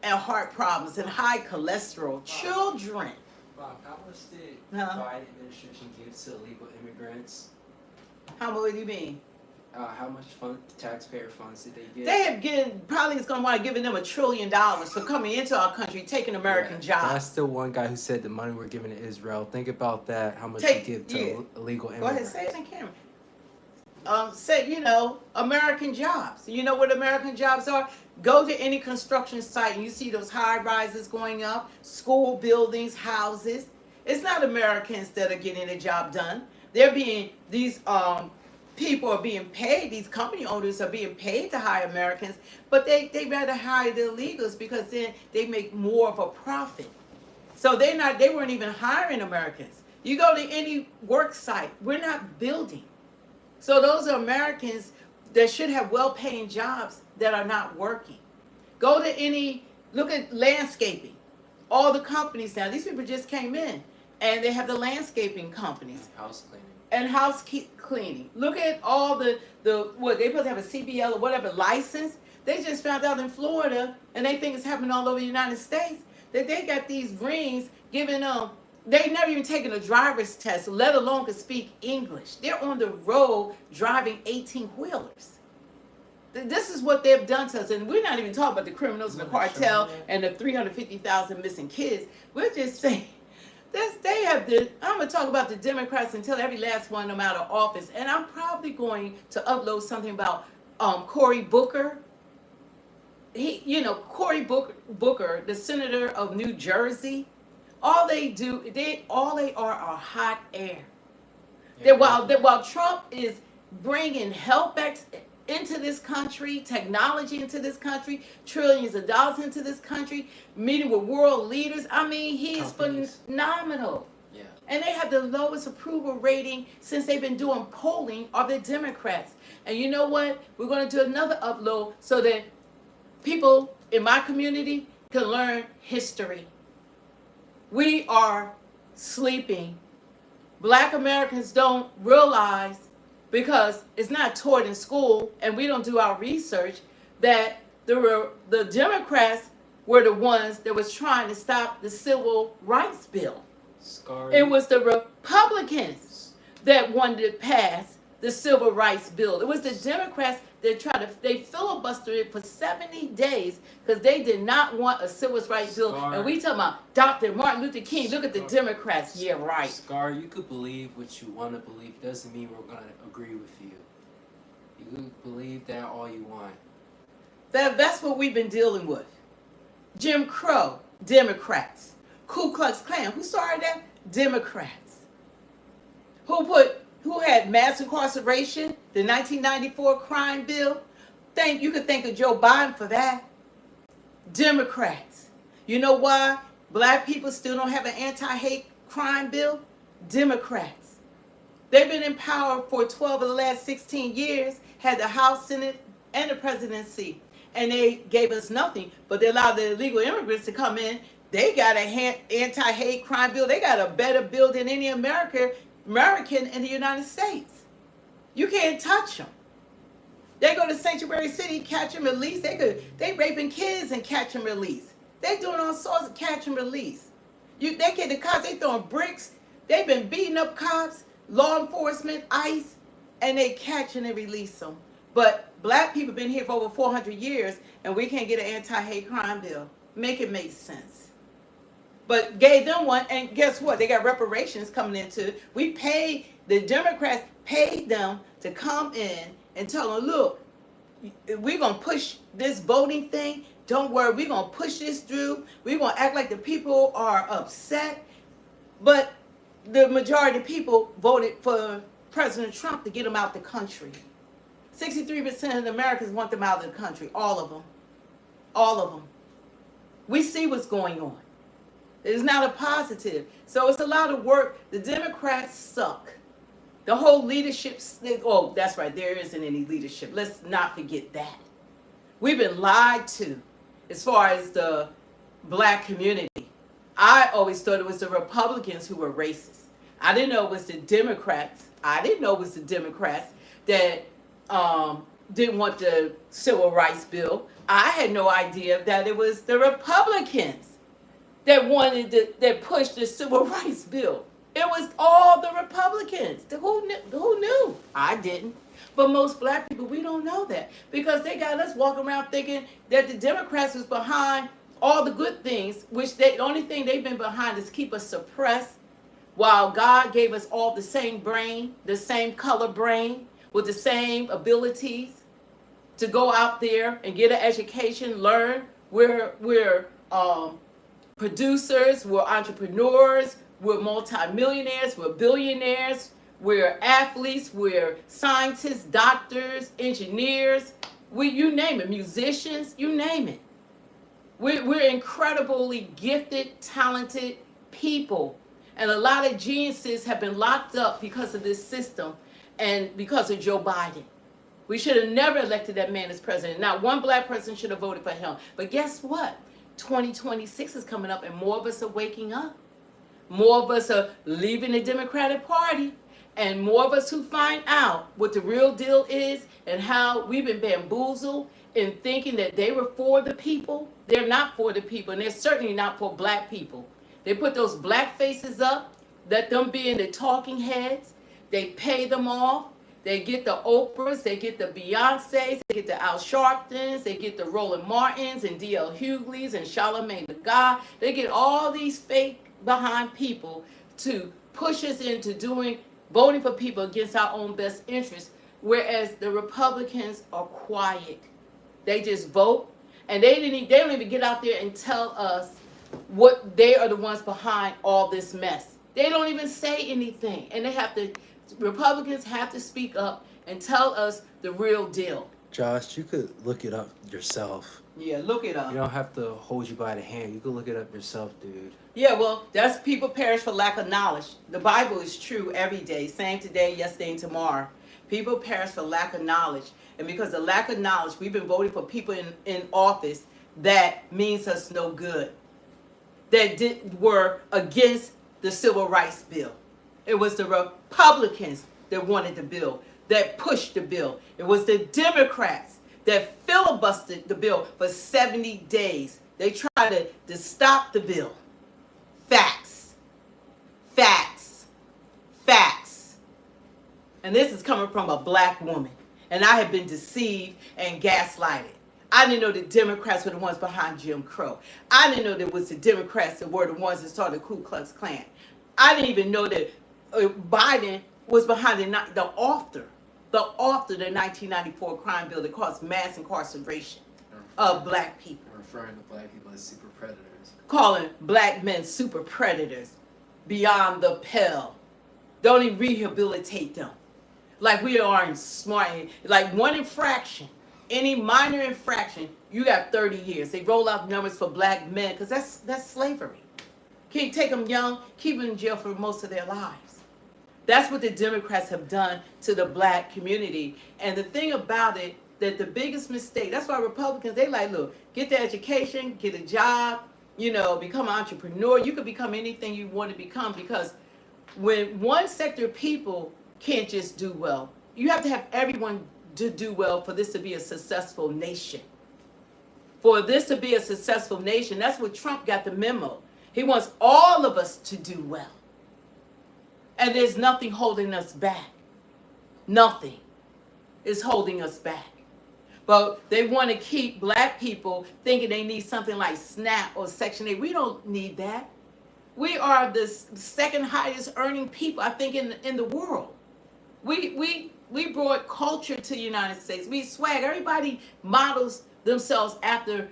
and heart problems and high cholesterol. Children. Bob, how much did the Biden administration give to illegal immigrants? How much do you mean? How much taxpayer funds did they get? They have given, probably is going to want to give them $1 trillion for coming into our country, taking American jobs. That's the one guy who said the money we're giving to Israel. Think about that, how much we give to illegal immigrants. Go ahead, say it in camera. American jobs. You know what American jobs are? Go to any construction site and you see those high rises going up, school buildings, houses. It's not Americans that are getting the job done. These people are being paid, these company owners are being paid to hire Americans, but they rather hire the illegals because then they make more of a profit. So they weren't even hiring Americans. You go to any work site, we're not building. So those are Americans that should have well-paying jobs that are not working. Look at landscaping. All the companies now, these people just came in and they have the landscaping companies. House cleaning. And house cleaning. Look at all they supposed to have a CBL or whatever license. They just found out in Florida, and they think it's happening all over the United States, that they got these rings giving them. They never even taken a driver's test, let alone could speak English. They're on the road driving 18-wheelers. This is what they've done to us, and we're not even talking about the criminals, the cartel, and the 350,000 missing kids. We're just saying. I'm going to talk about the Democrats until every last one of them out of office. And I'm probably going to upload something about Cory Booker. Cory Booker, the senator of New Jersey. All they are hot air. Yeah, while Trump is bringing help back into this country, technology into this country, trillions of dollars into this country, meeting with world leaders. I mean, he is phenomenal. Yeah. And they have the lowest approval rating since they've been doing polling of the Democrats. And you know what? We're going to do another upload so that people in my community can learn history. We are sleeping. Black Americans don't realize, because it's not taught in school and we don't do our research, that the Democrats were the ones that was trying to stop the civil rights bill. Scar. It was the Republicans that wanted to pass the civil rights bill. It was the Democrats that they filibustered it for 70 days because they did not want a civil rights bill. Scar. And we talking about Dr. Martin Luther King. Look at the Democrats. Yeah, right. Scar, you could believe what you want to believe. Doesn't mean we're going to agree with you. You could believe that all you want. That's what we've been dealing with. Jim Crow, Democrats. Ku Klux Klan, who started that? Democrats. Who had mass incarceration, the 1994 crime bill? You could think of Joe Biden for that. Democrats. You know why black people still don't have an anti-hate crime bill? Democrats. They've been in power for 12 of the last 16 years, had the House, Senate, and the presidency. And they gave us nothing, but they allowed the illegal immigrants to come in. They got an anti-hate crime bill. They got a better bill than any American in the United States. You can't touch them. They go to Sanctuary City, catch and release. They raping kids and catch and release. They doing all sorts of catch and release. They get the cops, they throwing bricks. They've been beating up cops, law enforcement, ICE, and they catch and they release them. But black people been here for over 400 years, and we can't get an anti-hate crime bill. Make it make sense. But gave them one, and guess what? They got reparations coming into it. The Democrats paid them to come in and tell them, look, we're going to push this voting thing. Don't worry, we're going to push this through. We're going to act like the people are upset. But the majority of people voted for President Trump to get him out the country. 63% of the Americans want them out of the country. All of them. All of them. We see what's going on. It's not a positive. So it's a lot of work. The Democrats suck. The whole leadership, oh, that's right, there isn't any leadership. Let's not forget that. We've been lied to as far as the black community. I always thought it was the Republicans who were racist. I didn't know it was the Democrats. that didn't want the civil rights bill. I had no idea that it was the Republicans that pushed the civil rights bill. It was all the Republicans. Who knew? I didn't. But most black people, we don't know that because they got us walking around thinking that the Democrats was behind all the good things, which the only thing they've been behind is keep us suppressed, while God gave us all the same brain, the same color brain, with the same abilities to go out there and get an education, learn. We're producers, we're entrepreneurs, we're multimillionaires, we're billionaires, we're athletes, we're scientists, doctors, engineers, you name it, musicians, you name it. We're incredibly gifted, talented people. And a lot of geniuses have been locked up because of this system and because of Joe Biden. We should have never elected that man as president. Not one black person should have voted for him. But guess what? 2026 is coming up and more of us are waking up. More of us are leaving the Democratic Party. And more of us who find out what the real deal is and how we've been bamboozled in thinking that they were for the people. They're not for the people, and they're certainly not for black people. They put those black faces up, let them be in the talking heads. They pay them off. They get the Oprahs, they get the Beyoncés, they get the Al Sharptons, they get the Roland Martins and D.L. Hughley's and Charlamagne the God. They get all these fake behind people to push us into voting for people against our own best interests, whereas the Republicans are quiet. They just vote, and they don't even get out there and tell us what they are the ones behind all this mess. They don't even say anything, and Republicans have to speak up and tell us the real deal. Josh, you could look it up yourself. Yeah, look it up. You don't have to hold you by the hand. You can look it up yourself, dude. Yeah, well, that's people perish for lack of knowledge. The Bible is true every day, same today, yesterday, and tomorrow. People perish for lack of knowledge. And because of lack of knowledge, we've been voting for people in office that means us no good. That were against the civil rights bill. It was the Republicans that wanted the bill, that pushed the bill. It was the Democrats that filibustered the bill for 70 days. They tried to stop the bill. Facts. Facts. Facts. And this is coming from a black woman. And I have been deceived and gaslighted. I didn't know the Democrats were the ones behind Jim Crow. I didn't know that it was the Democrats that were the ones that started the Ku Klux Klan. I didn't even know that Biden was behind the author of the 1994 crime bill that caused mass incarceration of black people. Referring to black people as super predators. Calling black men super predators, beyond the pale. Don't even rehabilitate them. Like we aren't smart. Like one infraction, any minor infraction, you got 30 years. They roll out numbers for black men because that's slavery. Can't take them young, keep them in jail for most of their lives. That's what the Democrats have done to the black community. And the thing about it, that the biggest mistake, that's why Republicans, they like, look, get the education, get a job, become an entrepreneur. You could become anything you want to become, because when one sector of people can't just do well, you have to have everyone to do well for this to be a successful nation. For this to be a successful nation, that's what Trump got the memo. He wants all of us to do well. And there's nothing holding us back. Nothing is holding us back. But they want to keep black people thinking they need something like SNAP or Section 8. We don't need that. We are the second highest earning people, I think, in the world. We brought culture to the United States. We swag. Everybody models themselves after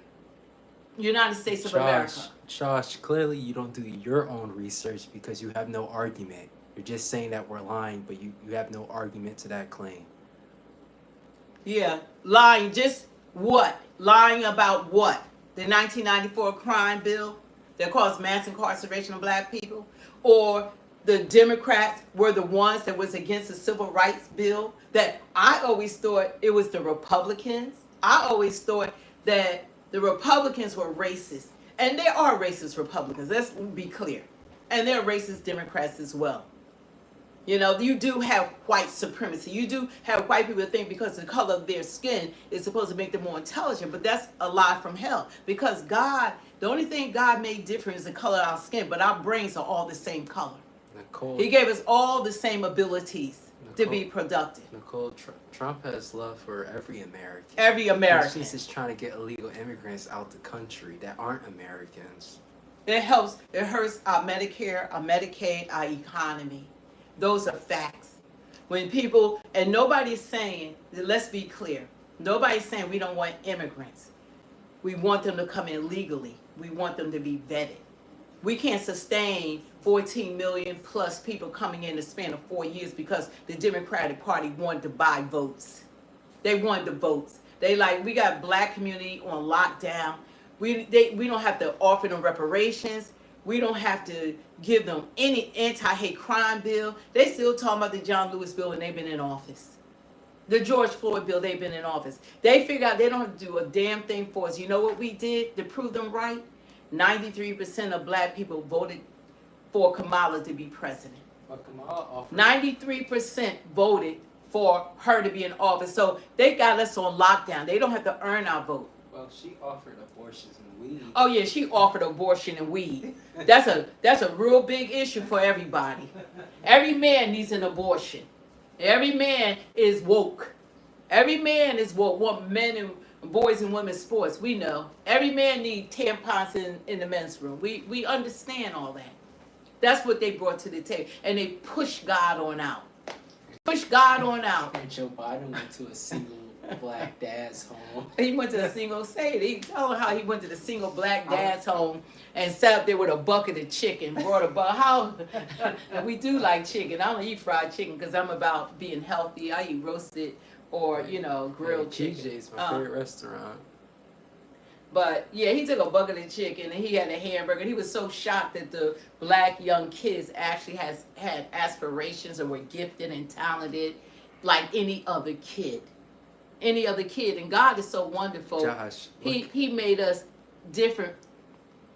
United States of America. Josh, clearly you don't do your own research because you have no argument. You're just saying that we're lying, but you have no argument to that claim. Yeah, lying. Just what? Lying about what? The 1994 crime bill that caused mass incarceration of black people? Or the Democrats were the ones that was against the civil rights bill? That I always thought it was the Republicans. I always thought that the Republicans were racist. And there are racist Republicans, let's be clear. And there are racist Democrats as well. You do have white supremacy. You do have white people that think because the color of their skin is supposed to make them more intelligent, but that's a lie from hell. Because God, the only thing God made different is the color of our skin, but our brains are all the same color. Nicole, He gave us all the same abilities to be productive. Nicole, Trump has love for every American. Every American. He's just trying to get illegal immigrants out the country that aren't Americans. It hurts our Medicare, our Medicaid, our economy. Those are facts. When people, and nobody's saying, let's be clear, nobody's saying we don't want immigrants. We want them to come in legally. We want them to be vetted. We can't sustain 14 million plus people coming in the span of 4 years because the Democratic Party wanted to buy votes. They wanted the votes. We got black community on lockdown. We don't have to offer them reparations. We don't have to give them any anti-hate crime bill. They still talking about the John Lewis bill and they've been in office. The George Floyd bill, they've been in office. They figure out they don't have to do a damn thing for us. You know what we did to prove them right? 93% of black people voted for Kamala to be president. But Kamala offered 93% voted for her to be in office. So they got us on lockdown. They don't have to earn our vote. Well, she offered abortions and weed. Oh yeah, she offered abortion and weed. That's a real big issue for everybody. Every man needs an abortion. Every man is woke. Every man is woke. Want men and boys and women's sports. We know. Every man needs tampons in the men's room. We understand all that. That's what they brought to the table, and they pushed God on out. Push God on out. And Joe Biden went to a single black dad's home. He went to the single state. He told how he went to the single black dad's home and sat up there with a bucket of chicken. Brought a bucket. How? And we do like chicken. I don't eat fried chicken because I'm about being healthy. I eat roasted or grilled chicken. TJ's my favorite restaurant. But yeah, he took a bucket of chicken and he had a hamburger. And he was so shocked that the black young kids actually had aspirations and were gifted and talented like any other kid. Any other kid. And God is so wonderful. Josh, He made us different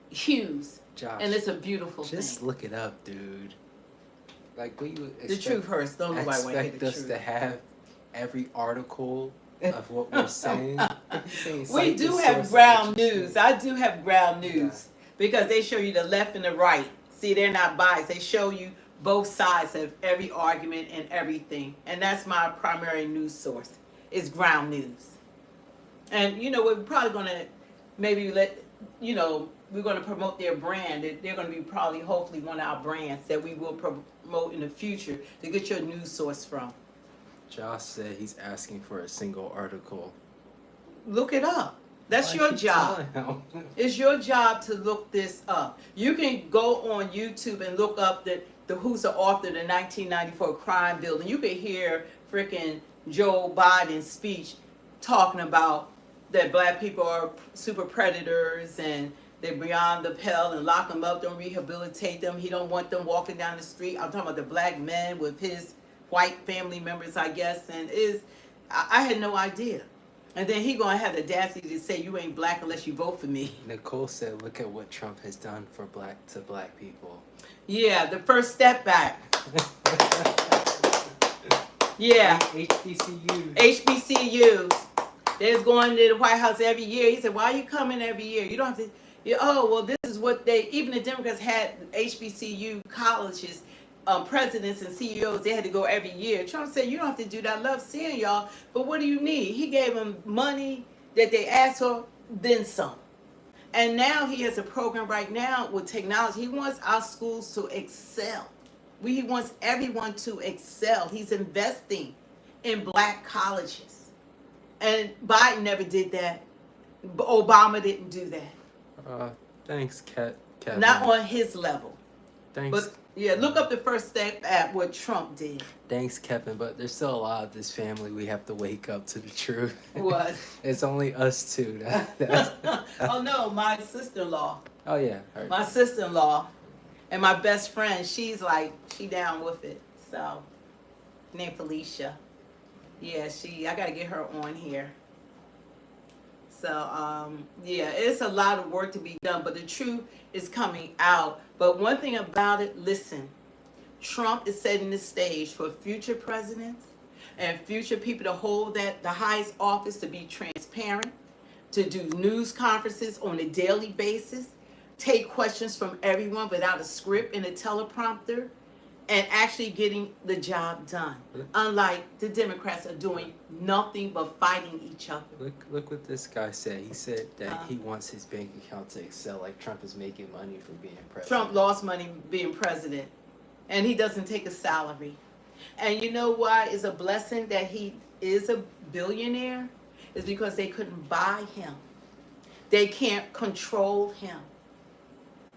hues. Josh, And it's a beautiful thing. just look it up, dude. Like, what you The truth hurts. Don't nobody want to hear expect the us truth. to have every article of what we're saying. He's saying We cite do the have source of ground what you're news. saying. I do have ground news because they show you the left and the right. See, they're not biased. They show you both sides of every argument and everything. And that's my primary news source is ground news. And we're probably gonna maybe we're gonna promote their brand. They're gonna be probably hopefully one of our brands that we will promote in the future to get your news source from. Josh said he's asking for a single article. Look it up. That's Why your keep job. telling him? It's your job to look this up. You can go on YouTube and look up the who's the author of the 1994 crime bill, and you can hear freaking Joe Biden's speech talking about that black people are super predators and they're beyond the pale and lock them up, don't rehabilitate them. He don't want them walking down the street. I'm talking about the black men with his white family members, I guess, and I had no idea. And then he gonna have the audacity to say you ain't black unless you vote for me. Nicole said, "Look at what Trump has done for black people." Yeah, the first step back. Yeah, HBCUs. They're going to the White House every year. He said, "Why are you coming every year? You don't have to." Oh, well, this is what even the Democrats had HBCU colleges. Presidents and CEOs, they had to go every year. Trump said, "You don't have to do that. I love seeing y'all, but what do you need?" He gave them money that they asked for, then some. And now he has a program right now with technology. He wants our schools to excel. He wants everyone to excel. He's investing in black colleges. And Biden never did that. Obama didn't do that. Thanks, Kevin. Not on his level. Thanks. But yeah, look up the first step at what Trump did. Thanks, Kevin. But there's still a lot of this family. We have to wake up to the truth. What? It's only us two. Oh no, my sister-in-law. Oh yeah. Her. My sister-in-law and my best friend, she down with it. So, named Felicia. Yeah, I gotta get her on here. So, yeah, it's a lot of work to be done, but the truth is coming out. But one thing about it, listen, Trump is setting the stage for future presidents and future people to hold the highest office, to be transparent, to do news conferences on a daily basis, take questions from everyone without a script and a teleprompter, and actually getting the job done. Unlike the Democrats are doing nothing but fighting each other. Look what this guy said. He said that he wants his bank account to excel, like Trump is making money from being president. Trump lost money being president, and he doesn't take a salary. And you know why it's a blessing that he is a billionaire? It's because they couldn't buy him. They can't control him.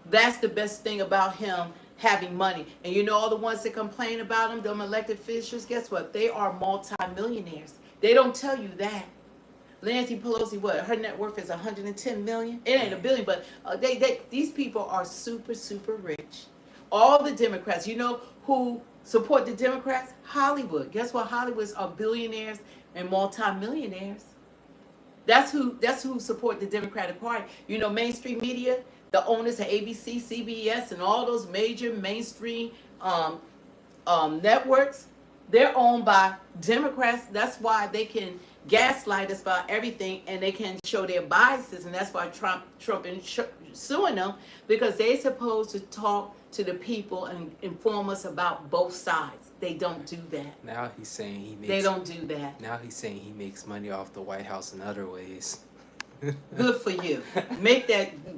That's the best thing about him having money. And you know all the ones that complain about him, them elected officials, guess what? They are multi-millionaires. They don't tell you that. Nancy Pelosi, what? Her net worth is 110 million? It ain't a billion, but these people are super, super rich. All the Democrats, you know who support the Democrats? Hollywood. Guess what? Hollywood's are billionaires and multi-millionaires. That's who support the Democratic Party. You know, mainstream media, the owners of ABC, CBS, and all those major mainstream networks, they're owned by Democrats. That's why they can gaslight us about everything, and they can show their biases, and that's why Trump is suing them, because they're supposed to talk to the people and inform us about both sides. They don't do that. Now he's saying They don't do that. Now he's saying he makes money off the White House in other ways. Good for you.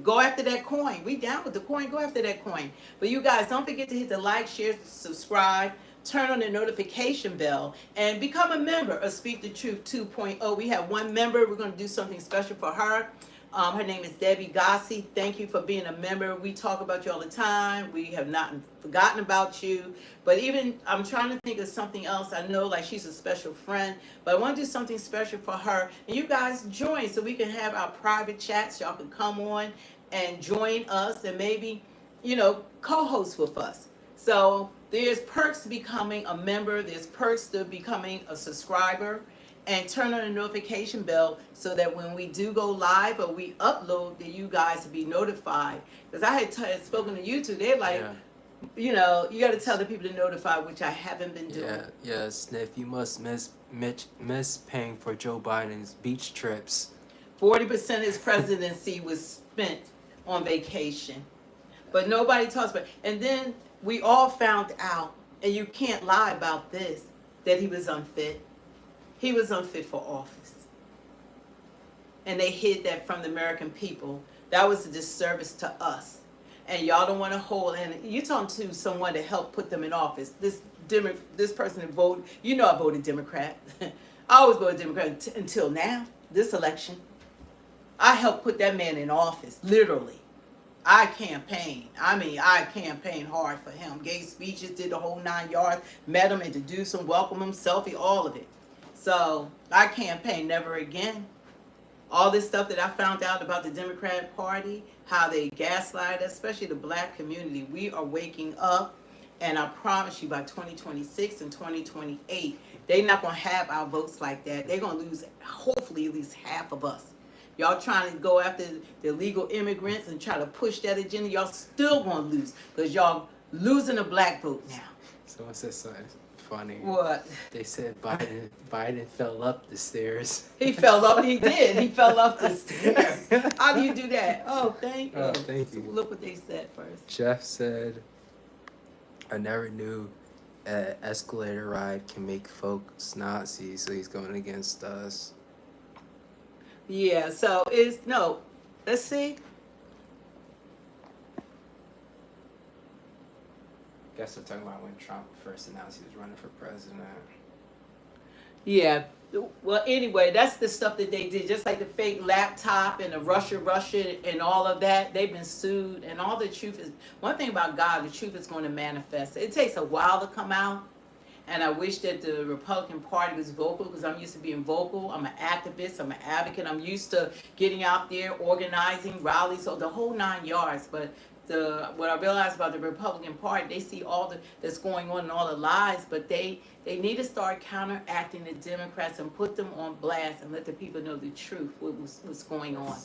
Go after that coin. We down with the coin, go after that coin. But you guys, don't forget to hit the like, share, subscribe, turn on the notification bell, and become a member of Speak the Truth 2.0. We have one member. We're going to do something special for her. Her name is Debbie Gossi. Thank you for being a member. We talk about you all the time. We have not forgotten about you. But even, I'm trying to think of something else. I know, like, she's a special friend, but I want to do something special for her. And you guys join so we can have our private chats. Y'all can come on and join us and maybe, co-host with us. So there's perks to becoming a member. There's perks to becoming a subscriber. And turn on the notification bell so that when we do go live or we upload, that you guys will be notified. Because I had spoken to YouTube, they're like, You know, you got to tell the people to notify, which I haven't been doing. Yeah, Sniff, you must miss paying for Joe Biden's beach trips. 40% of his presidency was spent on vacation. But nobody talks about it. And then we all found out, and you can't lie about this, that he was unfit. He was unfit for office. And they hid that from the American people. That was a disservice to us. And y'all don't want to hold, and you're talking to someone to help put them in office. This person that voted, you know I voted Democrat. I always voted Democrat until now, this election. I helped put that man in office, literally. I campaigned hard for him. Gave speeches, did the whole 9 yards, met him, introduced him, welcomed him, selfie, all of it. So I campaigned never again. All this stuff that I found out about the Democratic Party, how they gaslight us, especially the black community, we are waking up. And I promise you, by 2026 and 2028, they're not going to have our votes like that. They're going to lose, hopefully, at least half of us. Y'all trying to go after the illegal immigrants and try to push that agenda, y'all still going to lose because y'all losing the black vote now. Someone said something funny. What? They said Biden fell up the stairs. He fell up. He did. He fell up the stairs. How do you do that? Oh, thank you. Oh, thank you. Look what they said first. Jeff said, I never knew an escalator ride can make folks Nazis, so he's going against us. Yeah, so let's see. Guess we're talking about when Trump first announced he was running for president. Yeah. Well, anyway, that's the stuff that they did. Just like the fake laptop and the Russia and all of that. They've been sued. And all the truth is, one thing about God, the truth is going to manifest. It takes a while to come out. And I wish that the Republican Party was vocal because I'm used to being vocal. I'm an activist. I'm an advocate. I'm used to getting out there, organizing, rallies, so the whole 9 yards. But what I realized about the Republican Party, they see all that's going on and all the lies, but they need to start counteracting the Democrats and put them on blast and let the people know the truth, what's going on.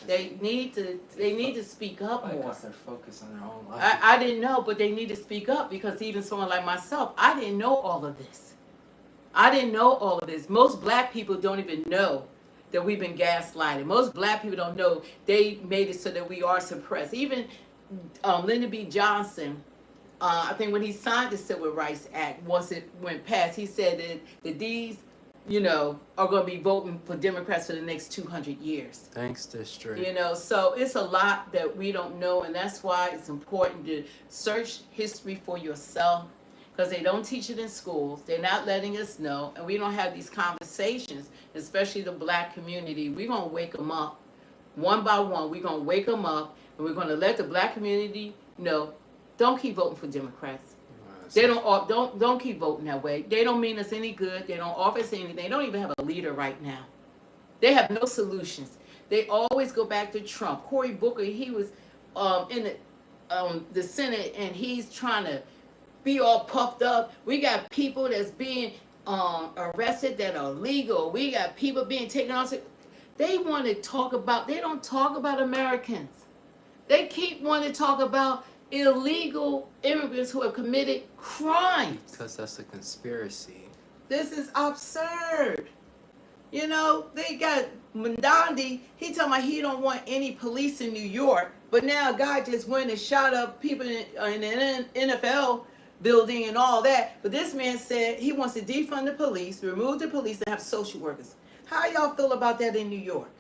They need to speak up more. Because they're focused on their own life. I didn't know, but they need to speak up because even someone like myself, I didn't know all of this. Most black people don't even know that we've been gaslighted. Most black people don't know they made it so that we are suppressed. Even Lyndon B. Johnson, I think when he signed the Civil Rights Act, once it went past, he said that these, are going to be voting for Democrats for the next 200 years. Thanks, District. So it's a lot that we don't know, and that's why it's important to search history for yourself, because they don't teach it in schools. They're not letting us know, and we don't have these conversations, especially the black community. We're going to wake them up one by one. We're going to wake them up, and we're going to let the black community know, don't keep voting for Democrats. They don't keep voting that way. They don't mean us any good. They don't offer us anything. They don't even have a leader right now. They have no solutions. They always go back to Trump. Cory Booker, he was in the Senate, and he's trying to be all puffed up. We got people that's being arrested that are illegal. We got people being taken off. They want to talk about, they don't talk about Americans. They keep wanting to talk about illegal immigrants who have committed crimes. Because that's a conspiracy. This is absurd. They got Mundandi. He talking about he don't want any police in New York, but now a guy just went and shot up people in an NFL building and all that. But this man said he wants to defund the police, remove the police, and have social workers. How y'all feel about that in New York?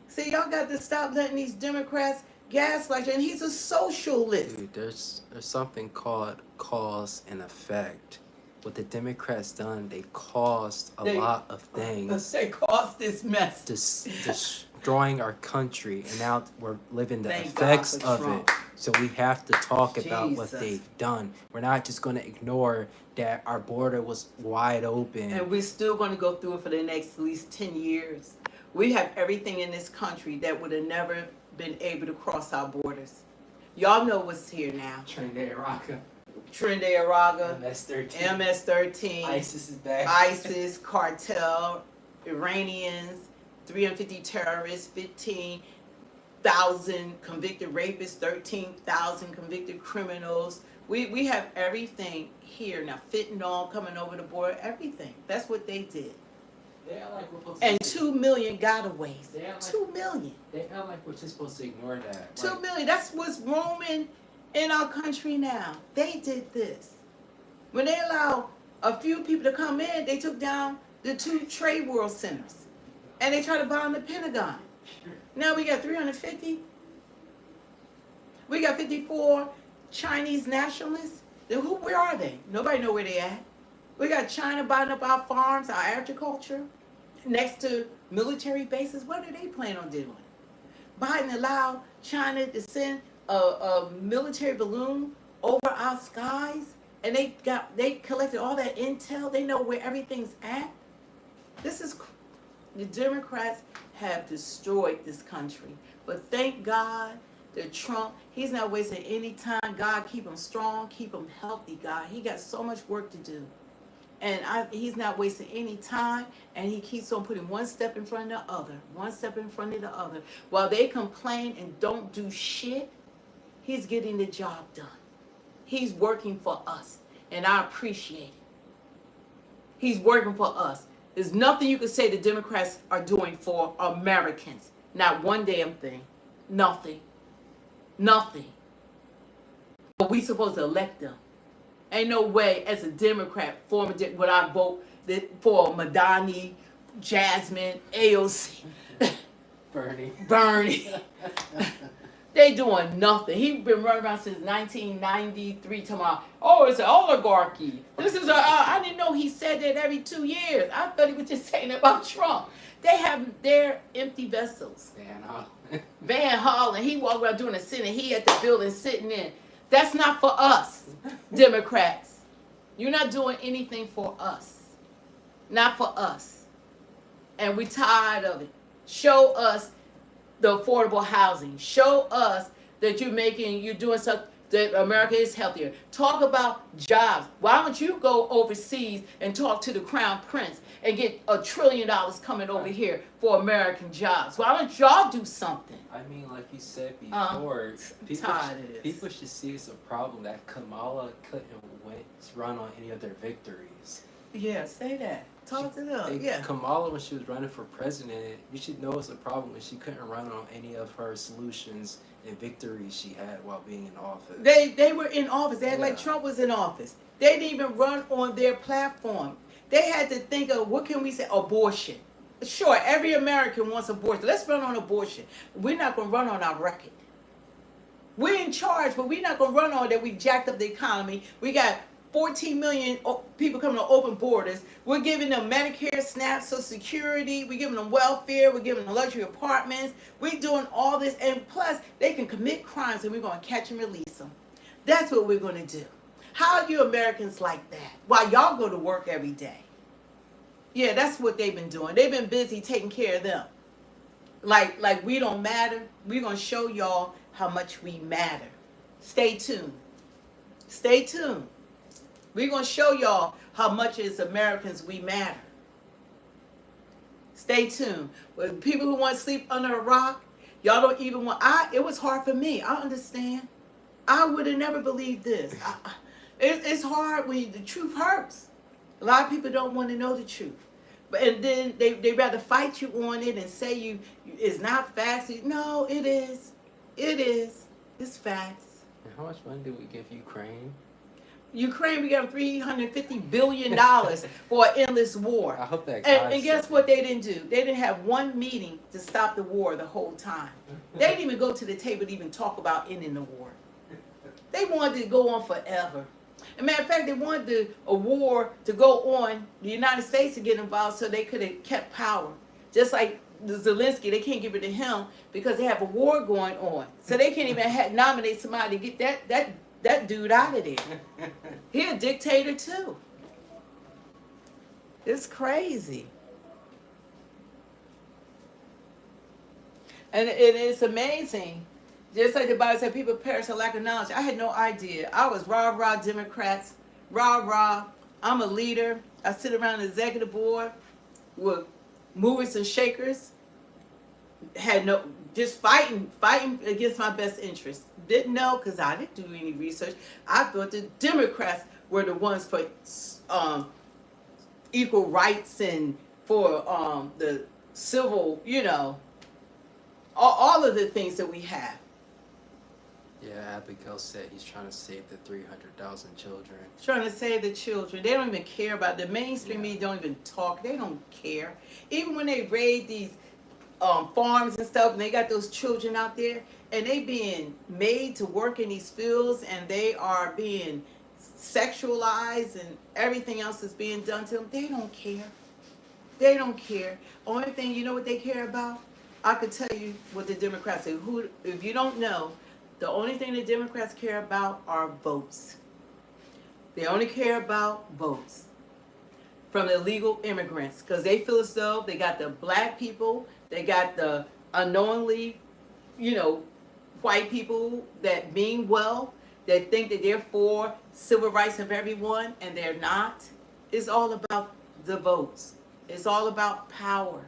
See, y'all got to stop letting these Democrats gaslight you, and he's a socialist. Dude, there's something called cause and effect. What the Democrats done, they caused a lot of things. They caused this mess. Destroying our country, and now we're living the Thank effects God for of Trump. it. So we have to talk about what Jesus. they've done. We're not just going to ignore that our border was wide open. And we're still going to go through it for the next at least 10 years. We have everything in this country that would have never been able to cross our borders. Y'all know what's here now. Trinidad Raqqa, MS-13, MS-13, ISIS is back. ISIS, cartel, Iranians, 350 terrorists, 15. 1,000 convicted rapists, 13,000 convicted criminals. We have everything here now. Fentanyl coming over the border, everything. That's what they did. They act like we're supposed And to. 2 million gotaways. They act like- 2 million. They act like we're just supposed to ignore that. 2 million. That's what's roaming in our country now. They did this. When they allow a few people to come in, they took down the 2 trade world centers. And they tried to bomb the Pentagon. Now we got 350. We got 54 Chinese nationalists. Then where are they? Nobody know where they at. We got China buying up our farms, our agriculture, next to military bases. What do they plan on doing? Biden allowed China to send a military balloon over our skies, and they collected all that intel. They know where everything's at. The Democrats have destroyed this country. But thank God that Trump, he's not wasting any time. God, keep him strong, keep him healthy, God. He got so much work to do. And he's not wasting any time, and he keeps on putting one step in front of the other, one step in front of the other. While they complain and don't do shit, he's getting the job done. He's working for us, and I appreciate it. He's working for us. There's nothing you can say the Democrats are doing for Americans. Not one damn thing. Nothing. Nothing. But we supposed to elect them. Ain't no way as a Democrat would I vote for Madani, Jasmine, AOC, Bernie. They doing nothing. He's been running around since 1993 talking about, oh, it's an oligarchy. This is I didn't know he said that every 2 years. I thought he was just saying about Trump. They have their empty vessels. Van Hollen, he walked around doing a Senate. He at the building sitting in. That's not for us, Democrats. You're not doing anything for us. Not for us. And we're tired of it. Show us the affordable housing. Show us that you're doing something, that America is healthier. Talk about jobs. Why don't you go overseas and talk to the Crown Prince and get $1 trillion coming over here for American jobs? Why don't y'all do something? I mean, like you said before, people should see it's a problem that Kamala couldn't run on any of their victories. Yeah, say that. Talk to them. Yeah. Kamala, when she was running for president, you should know it's a problem when she couldn't run on any of her solutions and victories she had while being in office. They were in office. They had like Trump was in office. They didn't even run on their platform. They had to think of, what can we say? Abortion. Sure, every American wants abortion. Let's run on abortion. We're not going to run on our record. We're in charge, but we're not going to run on that. We jacked up the economy. We got 14 million people coming to open borders. We're giving them Medicare, SNAP, Social Security. We're giving them welfare. We're giving them luxury apartments. We're doing all this. And plus, they can commit crimes and we're going to catch and release them. That's what we're going to do. How are you Americans like that? While y'all go to work every day. Yeah, that's what they've been doing. They've been busy taking care of them. Like we don't matter. We're going to show y'all how much we matter. Stay tuned. Stay tuned. We're going to show y'all how much as Americans we matter. Stay tuned. With people who want to sleep under a rock, y'all don't even want... It was hard for me. I understand. I would have never believed this. It's hard when the truth hurts. A lot of people don't want to know the truth. And then they rather fight you on it and say it's not facts. No, it is. It is. It's facts. And how much money did we give Ukraine? Ukraine, we got $350 billion for an endless war. I hope that. And guess what they didn't do? They didn't have one meeting to stop the war the whole time. They didn't even go to the table to even talk about ending the war. They wanted to go on forever. As a matter of fact, they wanted a war to go on, the United States to get involved so they could have kept power. Just like Zelensky, they can't give it to him because they have a war going on. So they can't even nominate somebody to get that dude out of there. He a dictator too. It's crazy. And it's amazing. Just like the Bible said, people perish for lack of knowledge. I had no idea. I was rah-rah Democrats, rah-rah. I'm a leader. I sit around the executive board with movers and shakers. had no, just fighting against my best interest. Didn't know because I didn't do any research. I thought the Democrats were the ones for equal rights and for the civil, all of the things that we have. Yeah, Abigail said he's trying to save the 300,000 children. Trying to save the children. They don't even care about the mainstream Yeah. media. Don't even talk. They don't care. Even when they raid these farms and stuff, and they got those children out there, and they being made to work in these fields, and they are being sexualized, and everything else is being done to them. They don't care. They don't care. Only thing, you know what they care about? I could tell you what the Democrats say. Who, if you don't know, the only thing the Democrats care about are votes. They only care about votes from the illegal immigrants, because they feel as though they got the black people, they got the unknowingly, white people that mean well, that think that they're for civil rights of everyone, and they're not. It's all about the votes. It's all about power.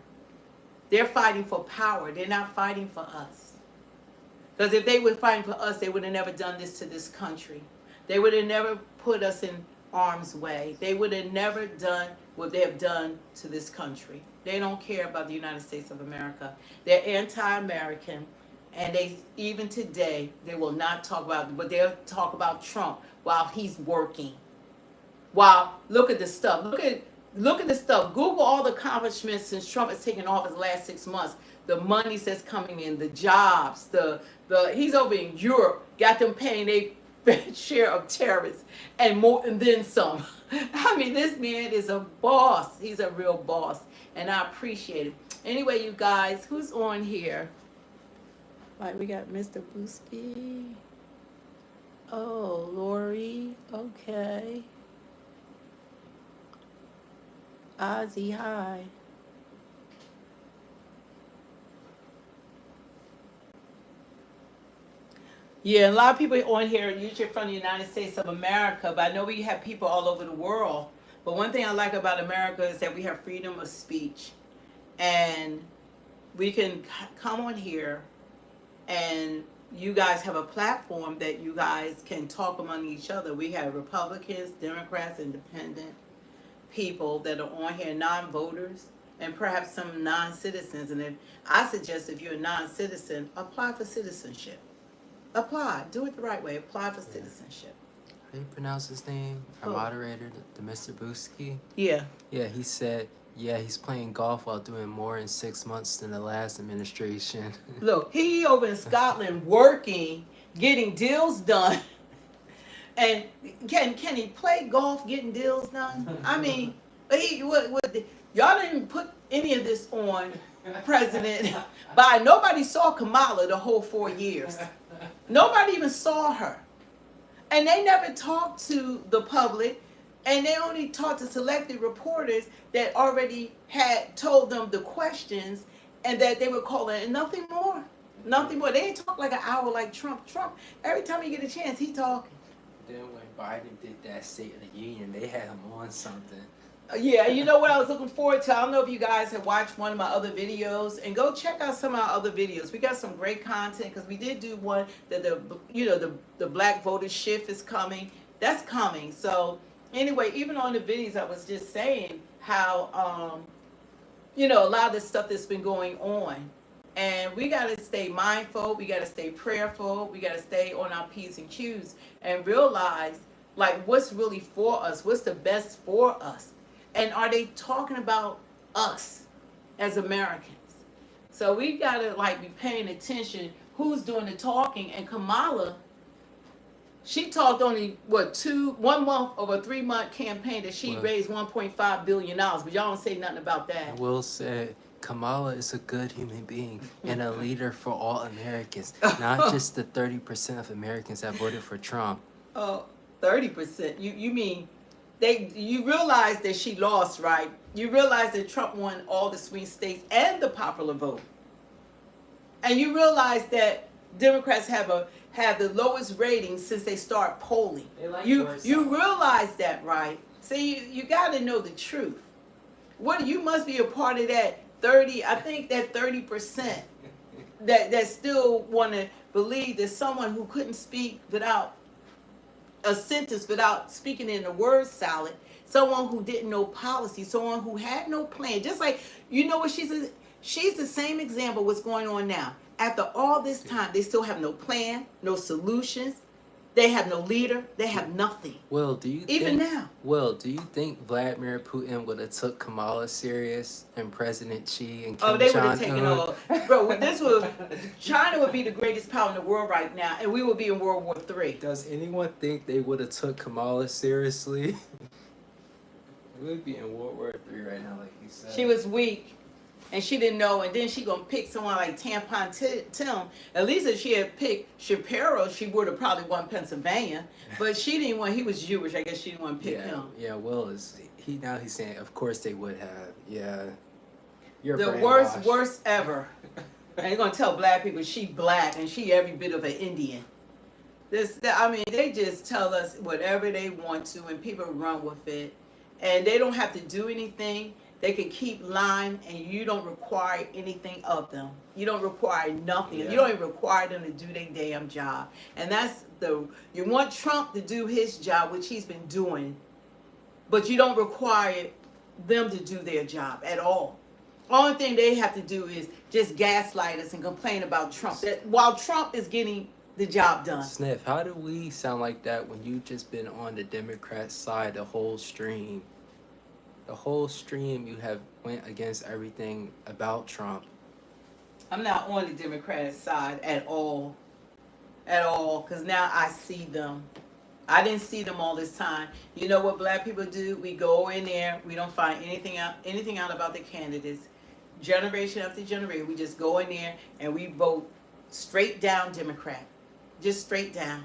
They're fighting for power. They're not fighting for us. Because if they were fighting for us, they would have never done this to this country. They would have never put us in harm's way. They would have never done what they have done to this country. They don't care about the United States of America. They're anti-American, and even today, they will not talk about it, but they'll talk about Trump while he's working. Look at the stuff. Look at the stuff. Google all the accomplishments since Trump has taken office the last 6 months. The money that's coming in, the jobs, he's over in Europe, got them paying their share of terrorists and more, and then some. I mean, this man is a boss. He's a real boss, and I appreciate it. Anyway, you guys, who's on here? Like, we got Mr. Booski. Oh, Lori. Okay. Ozzy, hi. Yeah, a lot of people on here are usually from the United States of America, but I know we have people all over the world. But one thing I like about America is that we have freedom of speech. And we can come on here, and you guys have a platform that you guys can talk among each other. We have Republicans, Democrats, independent people that are on here, non-voters, and perhaps some non-citizens. And I suggest if you're a non-citizen, apply for citizenship. Apply. Do it the right way. Apply for citizenship. How do you pronounce his name? Our moderator, the Mr. Booski? Yeah. Yeah, he said, he's playing golf while doing more in 6 months than the last administration. Look, he over in Scotland working, getting deals done. And can he play golf getting deals done? I mean, y'all didn't put any of this on President Biden. Nobody saw Kamala the whole 4 years. Nobody even saw her. And they never talked to the public, and they only talked to selected reporters that already had told them the questions and that they were calling, and nothing more. Nothing more. They ain't talk like an hour like Trump. Trump, every time he get a chance, he talking. Then when Biden did that State of the Union, they had him on something. Yeah, you know what I was looking forward to? I don't know if you guys have watched one of my other videos, and go check out some of our other videos. We got some great content, because we did do one that the black voter shift is coming. That's coming. So anyway, even on the videos, I was just saying how a lot of the stuff that's been going on, and we got to stay mindful. We got to stay prayerful. We got to stay on our P's and Q's and realize like what's really for us, what's the best for us. And are they talking about us as Americans? So we gotta be paying attention who's doing the talking. And Kamala, she talked only 1 month of a 3-month campaign that she raised $1.5 billion, but y'all don't say nothing about that. Will said Kamala is a good human being and a leader for all Americans, not just the 30% of Americans that voted for Trump. Oh, 30%. You mean you realize that she lost, right? You realize that Trump won all the swing states and the popular vote. And you realize that Democrats have the lowest ratings since they start polling. You realize that, right? See, you got to know the truth. You must be a part of that 30. I think that 30% that still want to believe that someone who couldn't speak without a sentence, without speaking in a word salad, someone who didn't know policy, someone who had no plan, just like, you know what, she's the same example of what's going on now. After all this time, they still have no plan, no solutions, they have no leader, they have nothing. Will, do you Even think? now. Will, do you think Vladimir Putin would have took Kamala serious and President Xi and Oh, Kim they would Jong have taken Un? all. Bro, this would, China would be the greatest power in the world right now, and we would be in World War III. Does anyone think they would have took Kamala seriously? We would be in World War III right now, like you said. She was weak, and she didn't know, and then she gonna pick someone like Tampon Tim. At least if she had picked Shapiro, she would have probably won Pennsylvania. But she didn't want. He was Jewish. I guess she didn't want to pick him. Yeah, Will is he's saying, of course they would have. Yeah, you're The brainwashed. worst ever. And you're gonna tell black people she black and she every bit of an Indian. I mean, they just tell us whatever they want to, and people run with it, and they don't have to do anything. They can keep lying, and you don't require anything of them. You don't require nothing. Yeah. You don't even require them to do their damn job. And that's you want Trump to do his job, which he's been doing, but you don't require them to do their job at all. Only thing they have to do is just gaslight us and complain about Trump. That while Trump is getting the job done. Sniff, how do we sound like that when you just been on the Democrat side the whole stream? The whole stream you have went against everything about Trump. I'm not on the Democratic side at all. At all. Because now I see them. I didn't see them all this time. You know what black people do? We go in there. We don't find anything out about the candidates. Generation after generation, we just go in there and we vote straight down Democrat. Just straight down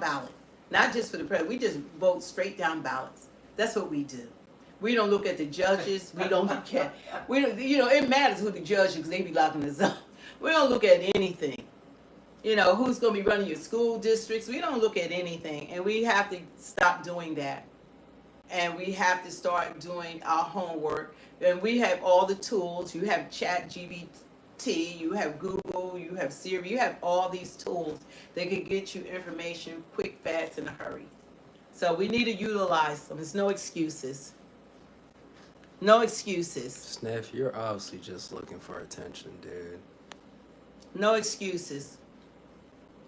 ballot. Not just for the president. We just vote straight down ballots. That's what we do. We don't look at the judges. We don't look at. We don't. You know, it matters who the judge is because they be locking us up. We don't look at anything. You know, who's going to be running your school districts. We don't look at anything, and we have to stop doing that. And we have to start doing our homework. And we have all the tools. You have ChatGPT, you have Google, you have Siri, you have all these tools that can get you information quick, fast, in a hurry. So we need to utilize them. There's no excuses. No excuses. Sniff, you're obviously just looking for attention, dude. No excuses.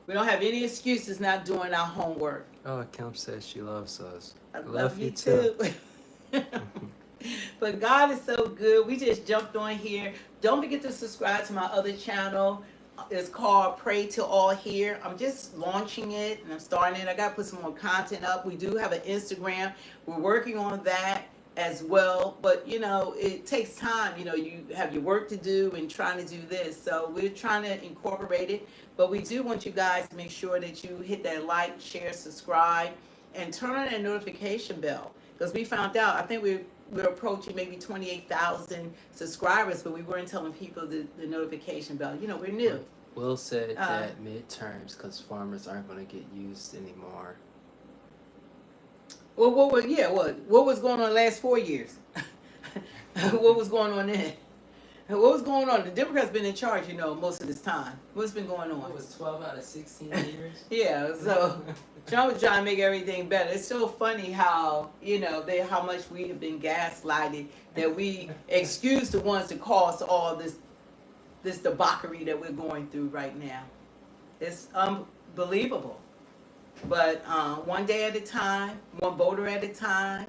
We don't have any excuses not doing our homework. Oh, Kim says she loves us. I love you too. But God is so good. We just jumped on here. Don't forget to subscribe to my other channel. It's called Pray to All Here. I'm just launching it and I'm starting it. I got to put some more content up. We do have an Instagram. We're working on that as well. But, you know, it takes time. You know, you have your work to do and trying to do this. So we're trying to incorporate it. But we do want you guys to make sure that you hit that like, share, subscribe, and turn on that notification bell. Because we found out, I think we're approaching maybe 28,000 subscribers, but we weren't telling people the notification bell. You know, we're new. Will said that midterms because farmers aren't going to get used anymore. Well, what was going on the last 4 years? What was going on then? What was going on? The Democrats been in charge, you know, most of this time. What's been going on? It was 12 out of 16 years. Yeah, so Trump was trying to make everything better. It's so funny how, you know, how much we have been gaslighted that we excuse the ones that cause all this debauchery that we're going through right now. It's unbelievable. But one day at a time, one voter at a time,